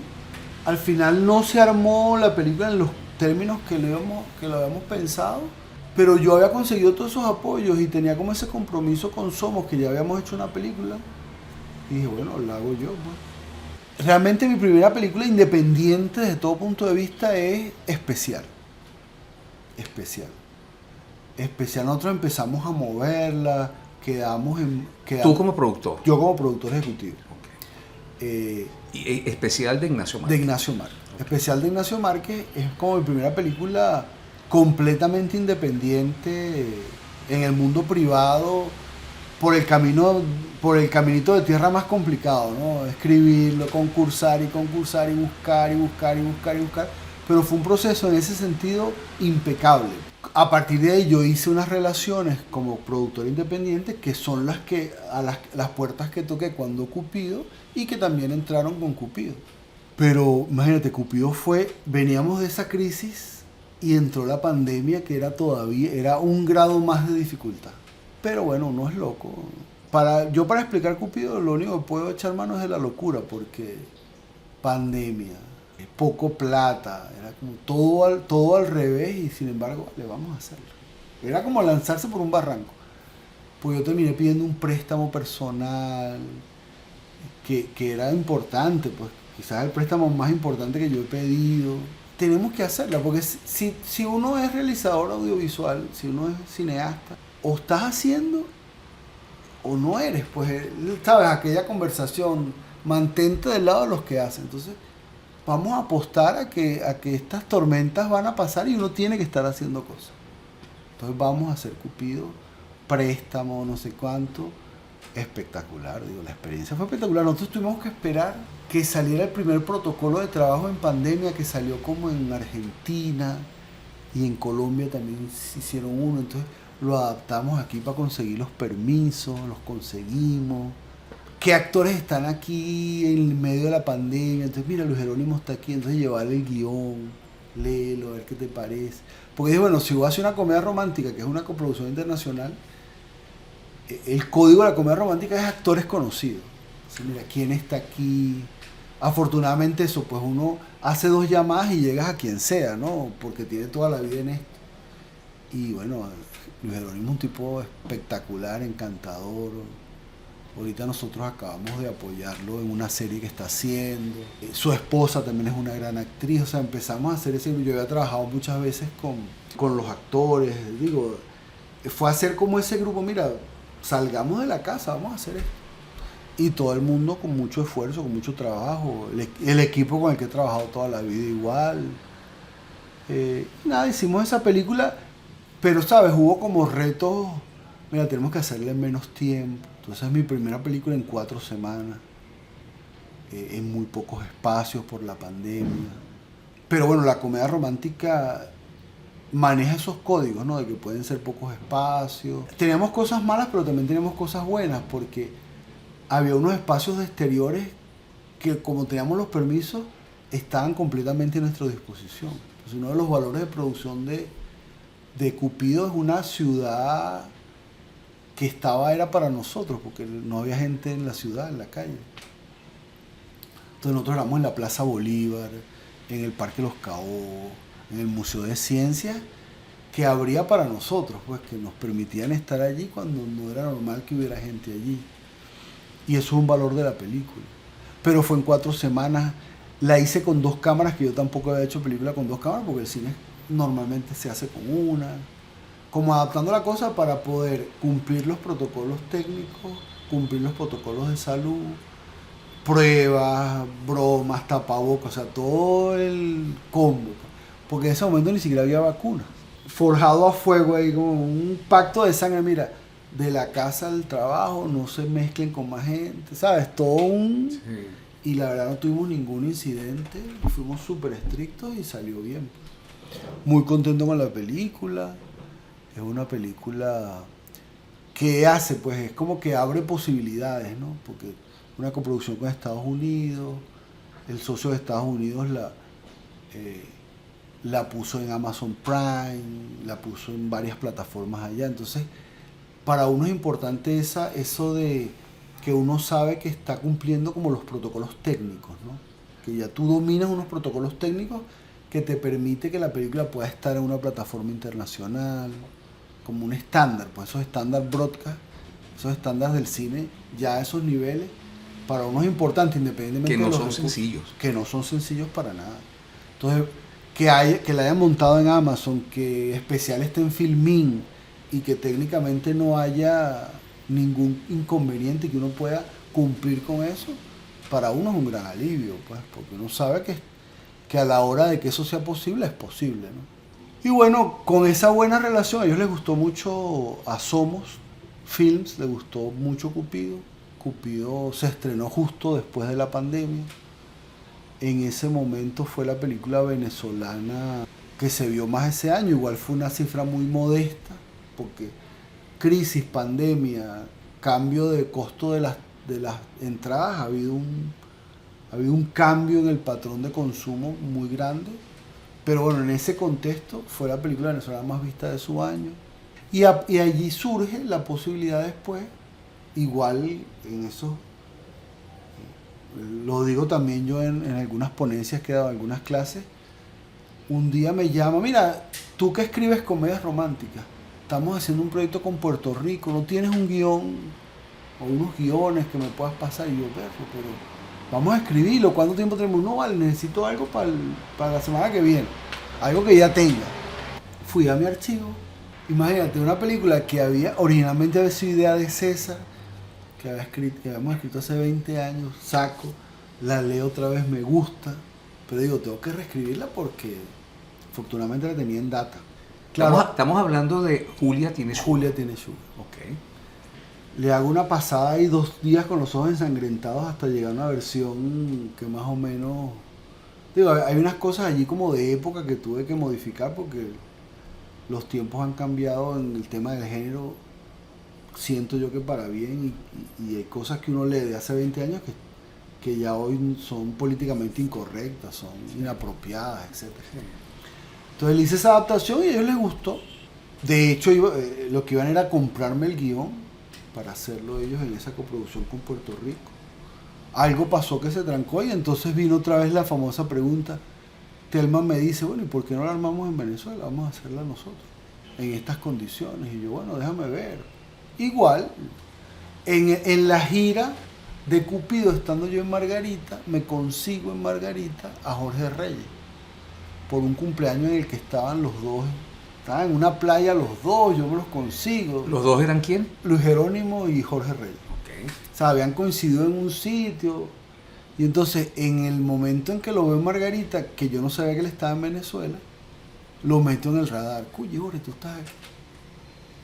Al final no se armó la película en los términos que lo habíamos pensado, Pero yo había conseguido todos esos apoyos y tenía como ese compromiso con Somos, que ya habíamos hecho una película. Y dije, bueno, la hago yo, pues. Realmente mi primera película independiente desde todo punto de vista es especial. Especial. Especial. Nosotros empezamos a moverla, Tú como productor. Yo como productor ejecutivo. Y especial de Ignacio Márquez. De Ignacio Márquez. Especial de Ignacio Márquez es como mi primera película completamente independiente en el mundo privado, por el caminito de tierra más complicado, ¿no? Escribirlo, concursar y concursar y buscar y buscar y buscar y buscar. Pero fue un proceso en ese sentido impecable. A partir de ahí yo hice unas relaciones como productor independiente que son las puertas que toqué cuando Cupido y que también entraron con Cupido. Pero imagínate, Cupido veníamos de esa crisis y entró la pandemia que era un grado más de dificultad. Pero bueno, uno es loco. Para explicar Cupido, lo único que puedo echar mano es de la locura, porque pandemia, poco plata, era como todo al revés y sin embargo, le vamos a hacerlo. Era como lanzarse por un barranco. Pues yo terminé pidiendo un préstamo personal que era importante, pues quizás el préstamo más importante que yo he pedido. Tenemos que hacerla, porque si uno es realizador audiovisual, si uno es cineasta, o estás haciendo o no eres, pues, sabes, aquella conversación, mantente del lado de los que hacen. Entonces, vamos a apostar a que estas tormentas van a pasar y uno tiene que estar haciendo cosas. Entonces vamos a hacer Cupido, préstamo, no sé cuánto. Espectacular, digo, la experiencia fue espectacular. Nosotros tuvimos que esperar que saliera el primer protocolo de trabajo en pandemia, que salió como en Argentina y en Colombia también se hicieron uno. Entonces lo adaptamos aquí para conseguir los permisos, los conseguimos. ¿Qué actores están aquí en medio de la pandemia? Entonces, mira, Luis Jerónimo está aquí, entonces llevarle el guión, léelo, a ver qué te parece. Porque dije, bueno, si voy a hacer una comedia romántica, que es una coproducción internacional, el código de la comedia romántica es actores conocidos. Entonces, mira, ¿quién está aquí? Afortunadamente eso, pues uno hace 2 llamadas y llegas a quien sea, ¿no? Porque tiene toda la vida en esto. Y bueno, Luis Jerónimo es un tipo espectacular, encantador. Ahorita nosotros acabamos de apoyarlo en una serie que está haciendo. Su esposa también es una gran actriz. O sea, empezamos a hacer ese... Yo había trabajado muchas veces con los actores. Digo, fue hacer como ese grupo, mira, salgamos de la casa, vamos a hacer esto. Y todo el mundo con mucho esfuerzo, con mucho trabajo. El equipo con el que he trabajado toda la vida igual. Nada, hicimos esa película, pero, ¿sabes? Hubo como retos. Mira, tenemos que hacerle en menos tiempo. Entonces es mi primera película en 4 semanas. En muy pocos espacios por la pandemia. Pero bueno, la comedia romántica maneja esos códigos, ¿no? De que pueden ser pocos espacios. Teníamos cosas malas, pero también teníamos cosas buenas, porque había unos espacios de exteriores que, como teníamos los permisos, estaban completamente a nuestra disposición. Entonces, uno de los valores de producción de Cupido es una ciudad que era para nosotros, porque no había gente en la ciudad, en la calle. Entonces nosotros éramos en la Plaza Bolívar, en el Parque Los Caobos, en el Museo de Ciencias, que abría para nosotros, pues, que nos permitían estar allí cuando no era normal que hubiera gente allí. Y eso es un valor de la película. Pero fue en 4 semanas. La hice con 2 cámaras, que yo tampoco había hecho película con 2 cámaras, porque el cine normalmente se hace con una. Como adaptando la cosa para poder cumplir los protocolos técnicos, cumplir los protocolos de salud, pruebas, bromas, tapabocas, o sea, todo el combo. Porque en ese momento ni siquiera había vacunas. Forjado a fuego ahí, como un pacto de sangre, mira, de la casa al trabajo, no se mezclen con más gente, ¿sabes? Todo un... Sí. Y la verdad no tuvimos ningún incidente, fuimos súper estrictos y salió bien. Muy contento con la película. Es una película que hace, pues es como que abre posibilidades, ¿no? Porque una coproducción con Estados Unidos, el socio de Estados Unidos la puso en Amazon Prime, la puso en varias plataformas allá. Entonces, para uno es importante eso de que uno sabe que está cumpliendo como los protocolos técnicos, ¿no? Que ya tú dominas unos protocolos técnicos que te permite que la película pueda estar en una plataforma internacional. como un estándar, pues esos estándares broadcast, esos estándares del cine, ya a esos niveles, para uno es importante, independientemente Que no de los son recursos, sencillos. que no son sencillos para nada. Entonces, que la hayan montado en Amazon, que especial esté en Filmin y que técnicamente no haya ningún inconveniente y que uno pueda cumplir con eso, para uno es un gran alivio, pues, porque uno sabe que a la hora de que eso sea posible, es posible, ¿no? Y bueno, con esa buena relación, a ellos les gustó mucho a Somos Films, les gustó mucho Cupido. Cupido se estrenó justo después de la pandemia. En ese momento fue la película venezolana que se vio más ese año. Igual fue una cifra muy modesta, porque crisis, pandemia, cambio de costo de las entradas, ha habido un cambio en el patrón de consumo muy grande. Pero bueno, en ese contexto fue la película venezolana más vista de su año. Y allí surge la posibilidad después, igual en eso, lo digo también yo en algunas ponencias que he dado, en algunas clases, un día me llama, mira, tú que escribes comedias románticas, estamos haciendo un proyecto con Puerto Rico, ¿no tienes un guión o unos guiones que me puedas pasar? Y yo, pero vamos a escribirlo, ¿cuánto tiempo tenemos? No, vale, necesito algo para la semana que viene, algo que ya tenga. Fui a mi archivo, imagínate, una película que originalmente había sido idea de César, que habíamos escrito hace 20 años, saco, la leo otra vez, me gusta, pero digo, tengo que reescribirla porque afortunadamente la tenía en data. Claro, estamos hablando de Julia tiene sugar. Julia tiene sugar. Ok. Le hago una pasada y 2 días con los ojos ensangrentados hasta llegar a una versión que más o menos... Digo, hay unas cosas allí como de época que tuve que modificar porque los tiempos han cambiado en el tema del género, siento yo que para bien, y hay cosas que uno lee de hace 20 años que ya hoy son políticamente incorrectas, son inapropiadas, etc. Entonces le hice esa adaptación y a ellos les gustó. De hecho, lo que iban era comprarme el guión para hacerlo ellos en esa coproducción con Puerto Rico. Algo pasó que se trancó y entonces vino otra vez la famosa pregunta. Telman me dice, bueno, ¿y por qué no la armamos en Venezuela? Vamos a hacerla nosotros, en estas condiciones. Y yo, bueno, déjame ver. Igual, en la gira de Cupido, estando yo en Margarita, me consigo en Margarita a Jorge Reyes, por un cumpleaños en el que estaban los dos. Estaban en una playa los dos, yo me los consigo. ¿Los dos eran quién? Luis Jerónimo y Jorge Reyes. Okay. O sea, habían coincidido en un sitio. Y entonces, en el momento en que lo veo en Margarita, que yo no sabía que él estaba en Venezuela, lo meto en el radar. Cuye, Jorge, tú estás aquí.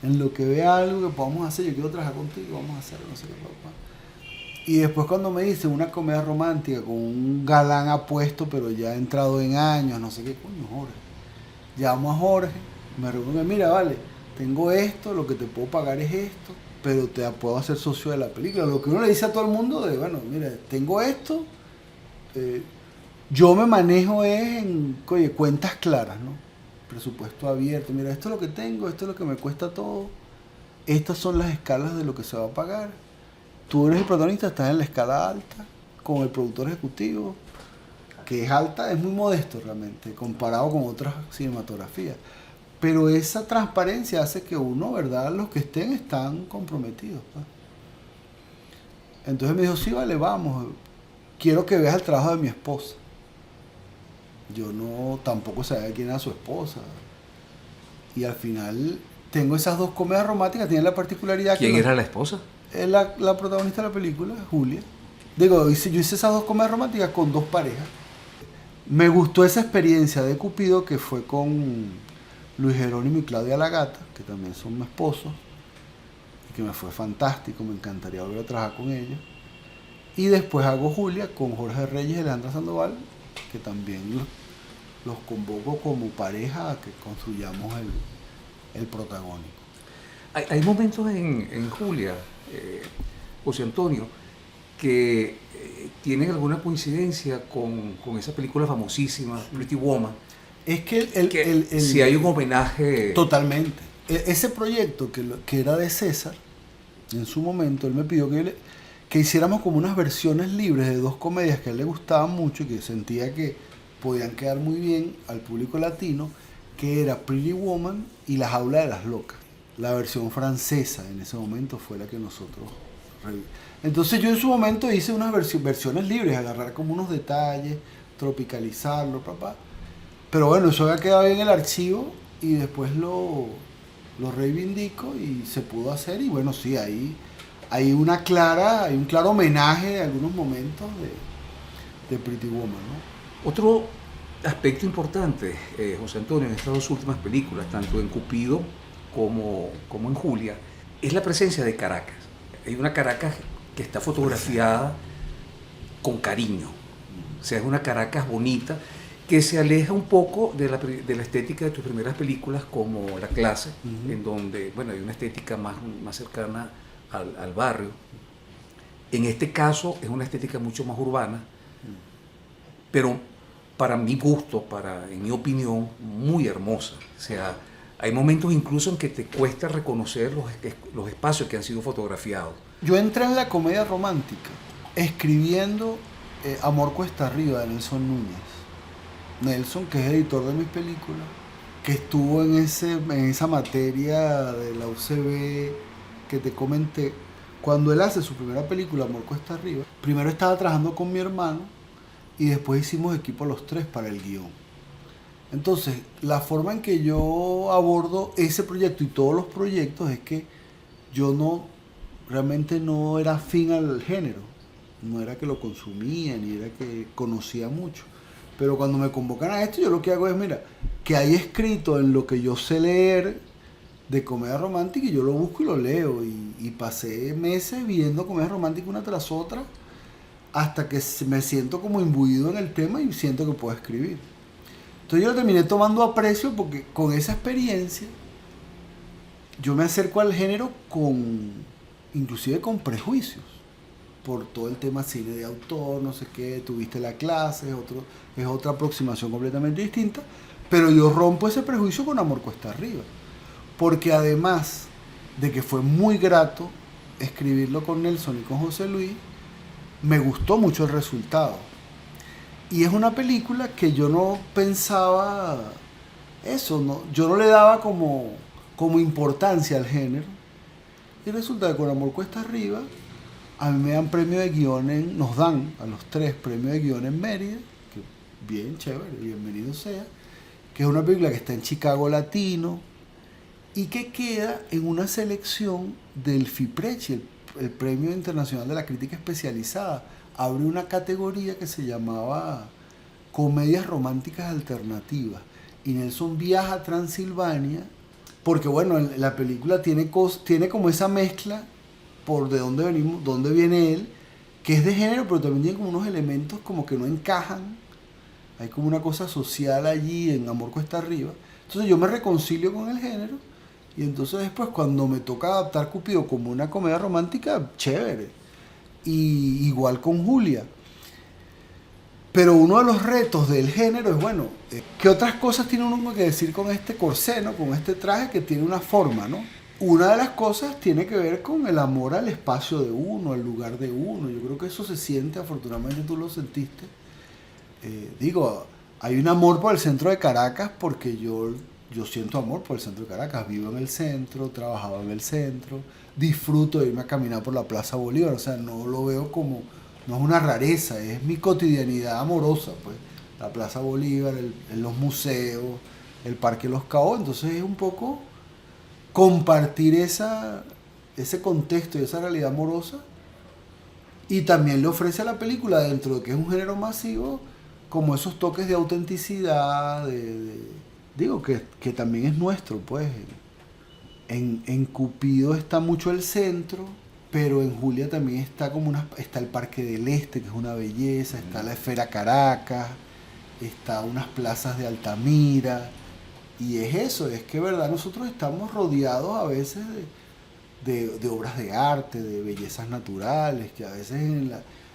En lo que vea algo que podamos hacer, yo quiero trabajar contigo, vamos a hacerlo, no sé qué, papá. Y después cuando me dice una comedia romántica con un galán apuesto, pero ya ha entrado en años, no sé qué, coño, Jorge. Llamo a Jorge, me reúno, mira, vale, tengo esto, lo que te puedo pagar es esto, pero te puedo hacer socio de la película. Lo que uno le dice a todo el mundo de, bueno, mira, tengo esto, yo me manejo en, oye, cuentas claras, ¿no? Presupuesto abierto, mira, esto es lo que tengo, esto es lo que me cuesta todo, estas son las escalas de lo que se va a pagar. Tú eres el protagonista, estás en la escala alta, con el productor ejecutivo, que es alta, es muy modesto realmente, comparado con otras cinematografías. Pero esa transparencia hace que uno, ¿verdad? Los que están comprometidos, pues. Entonces me dijo, sí, vale, vamos, quiero que veas el trabajo de mi esposa. Yo tampoco sabía quién era su esposa. Y al final tengo esas dos comedias románticas, tienen la particularidad ¿Quién era la esposa? La protagonista de la película, Julia. Digo, yo hice esas dos comedias románticas con 2 parejas. Me gustó esa experiencia de Cupido, que fue con Luis Jerónimo y Claudia Lagata, que también son mi esposo, y que me fue fantástico, me encantaría volver a trabajar con ellos. Y después hago Julia con Jorge Reyes y Alejandra Sandoval, que también los convoco como pareja a que construyamos el protagónico. Hay momentos en Julia, José Antonio, que tienen alguna coincidencia con esa película famosísima, Pretty Woman. Es que si hay un homenaje... Totalmente. Ese proyecto que era de César, en su momento, él me pidió que hiciéramos como unas versiones libres de 2 comedias que a él le gustaban mucho y que sentía que podían quedar muy bien al público latino, que era Pretty Woman y La Jaula de las Locas. La versión francesa en ese momento fue la que nosotros... Entonces yo en su momento hice unas versiones libres, agarrar como unos detalles, tropicalizarlo, papá. Pero bueno, eso había quedado en el archivo y después lo reivindico y se pudo hacer. Y bueno, sí, hay un claro homenaje de algunos momentos de Pretty Woman, ¿no? Otro aspecto importante, José Antonio, en estas dos últimas películas, tanto en Cupido como en Julia, es la presencia de Caracas. Hay una Caracas que está fotografiada con cariño. O sea, es una Caracas bonita que se aleja un poco de la estética de tus primeras películas como La Clase, en donde, bueno, hay una estética más cercana al barrio. En este caso es una estética mucho más urbana, pero para mi gusto, en mi opinión, muy hermosa. O sea, hay momentos incluso en que te cuesta reconocer los espacios que han sido fotografiados. Yo entré en la comedia romántica escribiendo Amor Cuesta Arriba de Nelson Núñez. Nelson, que es editor de mis películas, que estuvo en esa materia de la UCB que te comenté. Cuando él hace su primera película, Amor Cuesta Arriba, primero estaba trabajando con mi hermano y después hicimos equipo los tres para el guión. Entonces, la forma en que yo abordo ese proyecto y todos los proyectos es que yo realmente no era afín al género, no era que lo consumía ni era que conocía mucho. Pero cuando me convocan a esto, yo lo que hago es, mira, que hay escrito en lo que yo sé leer de comedia romántica y yo lo busco y lo leo. Y pasé meses viendo comedia romántica una tras otra hasta que me siento como imbuido en el tema y siento que puedo escribir. Entonces yo lo terminé tomando aprecio porque con esa experiencia yo me acerco al género inclusive con prejuicios. Por todo el tema cine de autor, no sé qué, tuviste La Clase, es otra aproximación completamente distinta, pero yo rompo ese prejuicio con Amor Cuesta Arriba, porque además de que fue muy grato escribirlo con Nelson y con José Luis, me gustó mucho el resultado. Y es una película que yo no pensaba eso, ¿no? Yo no le daba como importancia al género, y resulta que con Amor Cuesta Arriba a mí me dan premio de guión nos dan a los tres premio de guión en Mérida, que bien chévere, bienvenido sea, que es una película que está en Chicago Latino y que queda en una selección del FIPRECCI, el Premio Internacional de la Crítica Especializada. Abre una categoría que se llamaba Comedias Románticas Alternativas y Nelson viaja a Transilvania porque bueno, la película tiene como esa mezcla por de dónde venimos, dónde viene él, que es de género, pero también tiene como unos elementos como que no encajan. Hay como una cosa social allí en Amor Cuesta Arriba. Entonces yo me reconcilio con el género y entonces después cuando me toca adaptar Cupido como una comedia romántica, chévere. Y igual con Julia. Pero uno de los retos del género es, bueno, ¿qué otras cosas tiene uno que decir con este corsé, ¿no? Con este traje que tiene una forma, ¿no? Una de las cosas tiene que ver con el amor al espacio de uno, al lugar de uno. Yo creo que eso se siente, afortunadamente tú lo sentiste. Hay un amor por el centro de Caracas porque yo siento amor por el centro de Caracas. Vivo en el centro, trabajaba en el centro, disfruto de irme a caminar por la Plaza Bolívar. O sea, no lo veo como, no es una rareza, es mi cotidianidad amorosa, pues. La Plaza Bolívar, los museos, el Parque Los Caos. Entonces es un poco compartir ese contexto y esa realidad amorosa, y también le ofrece a la película, dentro de que es un género masivo, como esos toques de autenticidad, que también es nuestro, pues. En Cupido está mucho el centro, pero en Julia también está el Parque del Este, que es una belleza, está la Esfera Caracas, está unas plazas de Altamira. Y es eso, es que verdad nosotros estamos rodeados a veces de obras de arte, de bellezas naturales, que a veces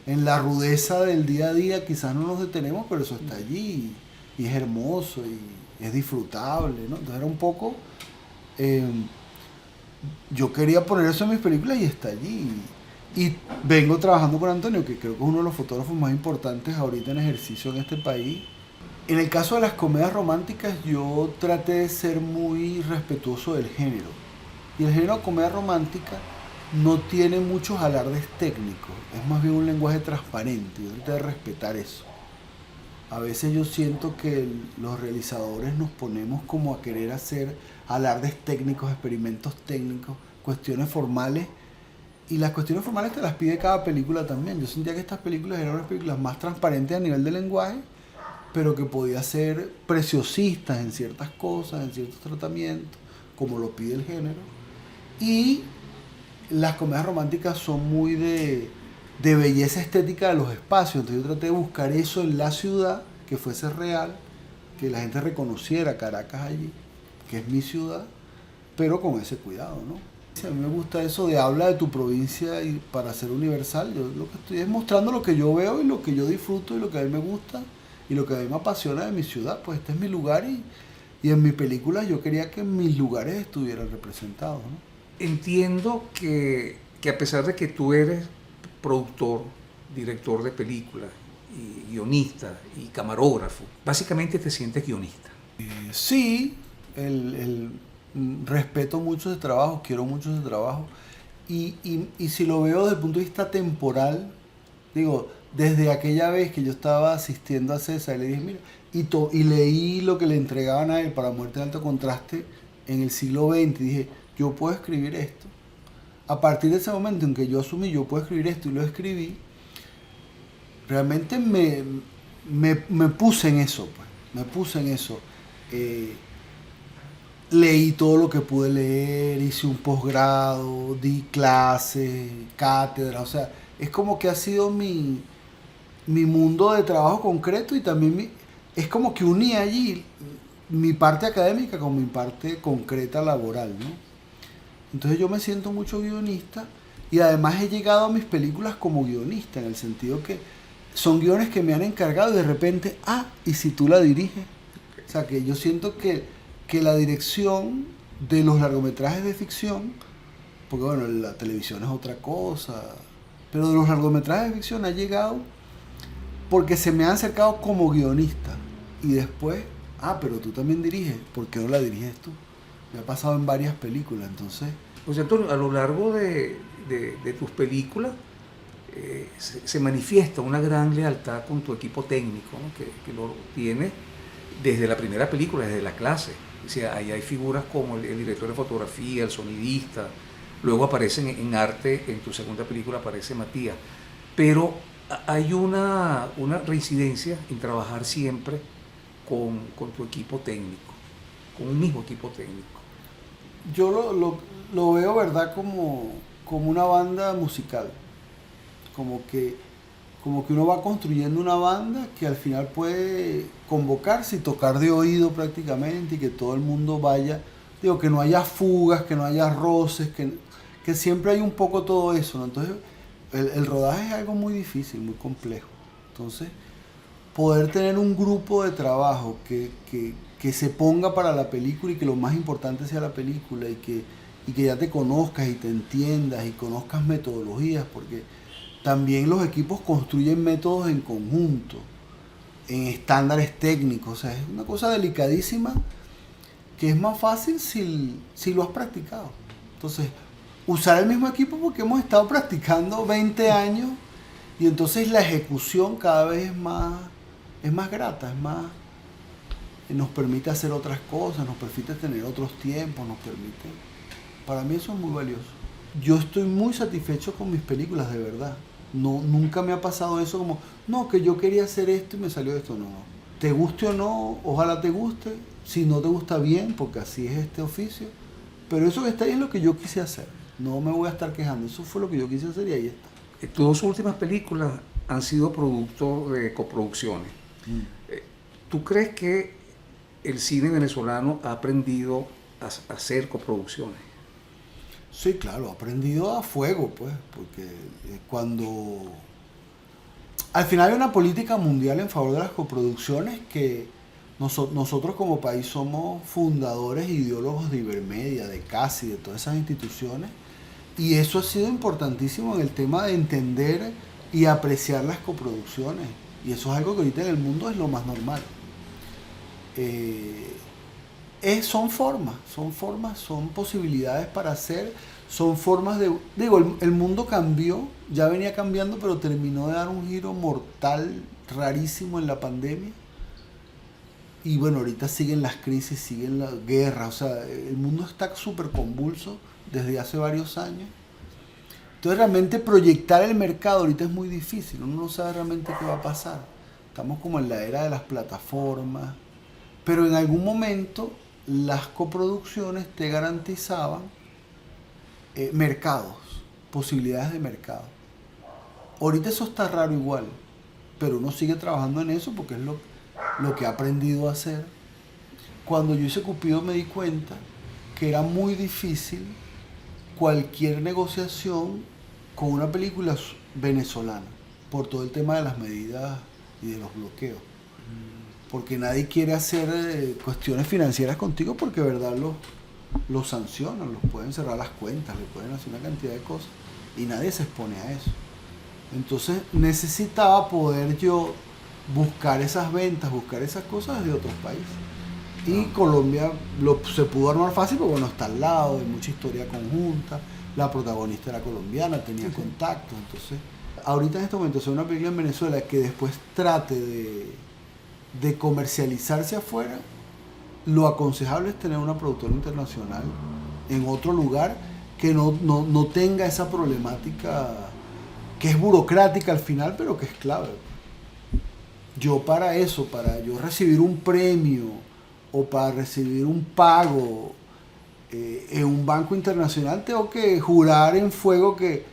en la rudeza del día a día quizás no nos detenemos, pero eso está allí y es hermoso y es disfrutable, ¿no? Entonces era un poco, yo quería poner eso en mis películas y está allí. Y vengo trabajando con Antonio, que creo que es uno de los fotógrafos más importantes ahorita en ejercicio en este país. En el caso de las comedias románticas yo traté de ser muy respetuoso del género. Y el género comedia romántica no tiene muchos alardes técnicos, es más bien un lenguaje transparente, y uno debe respetar eso. A veces yo siento que los realizadores nos ponemos como a querer hacer alardes técnicos, experimentos técnicos, cuestiones formales, y las cuestiones formales te las pide cada película también. Yo sentía que estas películas eran unas películas más transparentes a nivel de lenguaje, pero que podía ser preciosistas en ciertas cosas, en ciertos tratamientos, como lo pide el género. Y las comedias románticas son muy de belleza estética de los espacios. Entonces yo traté de buscar eso en la ciudad, que fuese real, que la gente reconociera Caracas allí, que es mi ciudad, pero con ese cuidado, ¿no? A mí me gusta eso de habla de tu provincia y para ser universal. Yo lo que estoy es mostrando lo que yo veo y lo que yo disfruto y lo que a mí me gusta y lo que a mí me apasiona de mi ciudad. Pues este es mi lugar y en mi película yo quería que mis lugares estuvieran representados, ¿no? Entiendo que a pesar de que tú eres productor, director de películas, y guionista y camarógrafo, básicamente te sientes guionista. Sí, respeto mucho ese trabajo, quiero mucho ese trabajo. Y si lo veo desde el punto de vista temporal, digo, desde aquella vez que yo estaba asistiendo a César, le dije, mira, y leí lo que le entregaban a él para Muerte de Alto Contraste en el siglo XX, y dije, yo puedo escribir esto. A partir de ese momento en que yo asumí, yo puedo escribir esto y lo escribí, realmente me puse en eso, pues, me puse en eso. Leí todo lo que pude leer, hice un posgrado, di clases, cátedra, o sea, es como que ha sido mi mundo de trabajo concreto y también es como que uní allí mi parte académica con mi parte concreta laboral, ¿no? Entonces yo me siento mucho guionista y además he llegado a mis películas como guionista, en el sentido que son guiones que me han encargado y de repente, ¿y si tú la diriges? O sea, que yo siento que la dirección de los largometrajes de ficción, porque bueno, la televisión es otra cosa, pero de los largometrajes de ficción ha llegado porque se me han acercado como guionista y después, pero tú también diriges, ¿por qué no la diriges tú? Me ha pasado en varias películas, entonces... José Antonio, a lo largo de tus películas se manifiesta una gran lealtad con tu equipo técnico, ¿no? que lo tiene desde la primera película, desde la clase. O sea, ahí hay figuras como el director de fotografía, el sonidista, luego aparecen en arte, en tu segunda película aparece Matías, pero hay una reincidencia en trabajar siempre con tu equipo técnico, con un mismo equipo técnico. Yo lo veo, ¿verdad?, como una banda musical, como que uno va construyendo una banda que al final puede convocarse y tocar de oído prácticamente y que todo el mundo vaya, digo, que no haya fugas, que no haya roces, que siempre hay un poco todo eso, ¿no? Entonces el rodaje es algo muy difícil, muy complejo. Entonces poder tener un grupo de trabajo que se ponga para la película y que lo más importante sea la película y que ya te conozcas y te entiendas y conozcas metodologías, porque también los equipos construyen métodos en conjunto, en estándares técnicos, o sea, es una cosa delicadísima que es más fácil si lo has practicado. Entonces, usar el mismo equipo porque hemos estado practicando 20 años y entonces la ejecución cada vez es más grata, nos permite hacer otras cosas, nos permite tener otros tiempos, para mí eso es muy valioso. Yo estoy muy satisfecho con mis películas, de verdad. No, nunca me ha pasado eso como, no, que yo quería hacer esto y me salió esto, no. Te guste o no, ojalá te guste, si no te gusta bien, porque así es este oficio, pero eso que está ahí es lo que yo quise hacer, no me voy a estar quejando, eso fue lo que yo quise hacer y ahí está. Tus dos últimas películas han sido producto de coproducciones. ¿Tú crees que el cine venezolano ha aprendido a hacer coproducciones? Sí, claro, he aprendido a fuego, pues, porque cuando... Al final hay una política mundial en favor de las coproducciones que nosotros como país somos fundadores e ideólogos de Ibermedia, de CASI, de todas esas instituciones, y eso ha sido importantísimo en el tema de entender y apreciar las coproducciones, y eso es algo que ahorita en el mundo es lo más normal. Son formas, son posibilidades para hacer, son formas de... Digo, el mundo cambió, ya venía cambiando, pero terminó de dar un giro mortal, rarísimo en la pandemia. Y bueno, ahorita siguen las crisis, siguen las guerras, o sea, el mundo está súper convulso desde hace varios años. Entonces realmente proyectar el mercado ahorita es muy difícil, uno no sabe realmente qué va a pasar. Estamos como en la era de las plataformas, pero en algún momento las coproducciones te garantizaban mercados, posibilidades de mercado. Ahorita eso está raro igual, pero uno sigue trabajando en eso porque es lo que he aprendido a hacer. Cuando yo hice Cupido me di cuenta que era muy difícil cualquier negociación con una película venezolana por todo el tema de las medidas y de los bloqueos. Porque nadie quiere hacer cuestiones financieras contigo porque de verdad los sancionan, los pueden cerrar las cuentas, le pueden hacer una cantidad de cosas y nadie se expone a eso. Entonces necesitaba poder yo buscar esas ventas, buscar esas cosas de otros países. Y Colombia se pudo armar fácil porque bueno, está al lado, hay mucha historia conjunta, la protagonista era colombiana, tenía contactos, entonces ahorita en este momento hacer una película en Venezuela que después trate de comercializarse afuera, lo aconsejable es tener una productora internacional en otro lugar que no tenga esa problemática que es burocrática al final, pero que es clave. Yo para yo recibir un premio o para recibir un pago en un banco internacional, tengo que jurar en fuego que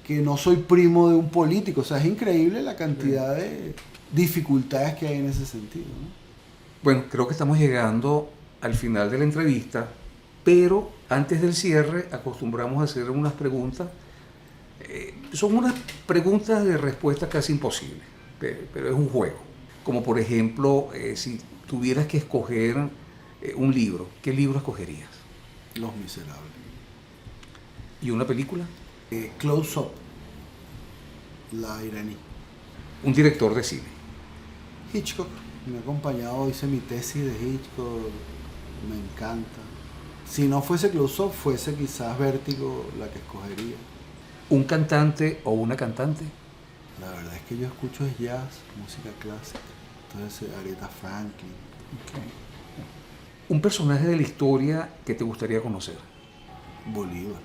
no soy primo de un político. O sea, es increíble la cantidad de dificultades que hay en ese sentido, ¿no? Bueno, creo que estamos llegando al final de la entrevista, pero antes del cierre acostumbramos a hacer unas preguntas. Son unas preguntas de respuesta casi imposible, pero es un juego. Como por ejemplo, si tuvieras que escoger un libro, ¿qué libro escogerías? Los Miserables. ¿Y una película? Close Up, la iraní. Un director de cine. Hitchcock. Me ha acompañado, hice mi tesis de Hitchcock, me encanta. Si no fuese Close Up, fuese quizás Vértigo la que escogería. ¿Un cantante o una cantante? La verdad es que yo escucho jazz, música clásica. Entonces Aretha Franklin. Okay. ¿Un personaje de la historia que te gustaría conocer? Bolívar.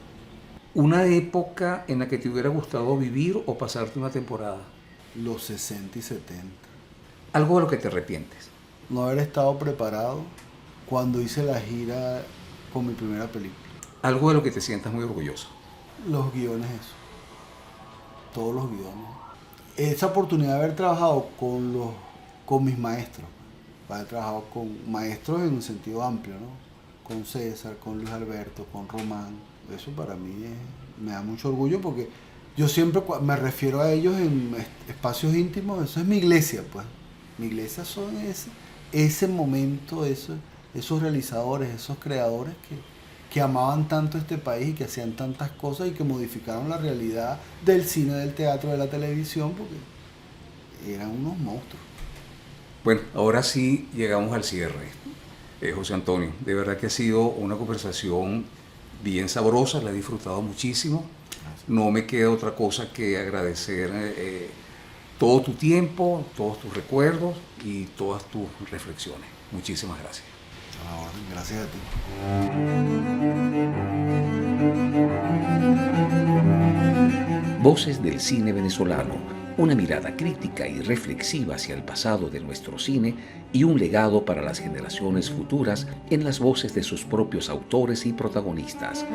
¿Una época en la que te hubiera gustado vivir o pasarte una temporada? Los 60 y 70. ¿Algo de lo que te arrepientes? No haber estado preparado cuando hice la gira con mi primera película. ¿Algo de lo que te sientas muy orgulloso? Los guiones, eso. Todos los guiones. Esa oportunidad de haber trabajado con mis maestros. Haber trabajado con maestros en un sentido amplio, ¿no? Con César, con Luis Alberto, con Román. Eso para mí me da mucho orgullo porque yo siempre me refiero a ellos en espacios íntimos. Eso es mi iglesia, pues. Mi iglesia son ese momento, esos realizadores, esos creadores que amaban tanto este país y que hacían tantas cosas y que modificaron la realidad del cine, del teatro, de la televisión, porque eran unos monstruos. Bueno, ahora sí llegamos al cierre. José Antonio, de verdad que ha sido una conversación bien sabrosa, la he disfrutado muchísimo. Gracias. No me queda otra cosa que agradecer todo tu tiempo, todos tus recuerdos y todas tus reflexiones. Muchísimas gracias. A la orden, gracias a ti. Voces del cine venezolano, una mirada crítica y reflexiva hacia el pasado de nuestro cine y un legado para las generaciones futuras en las voces de sus propios autores y protagonistas.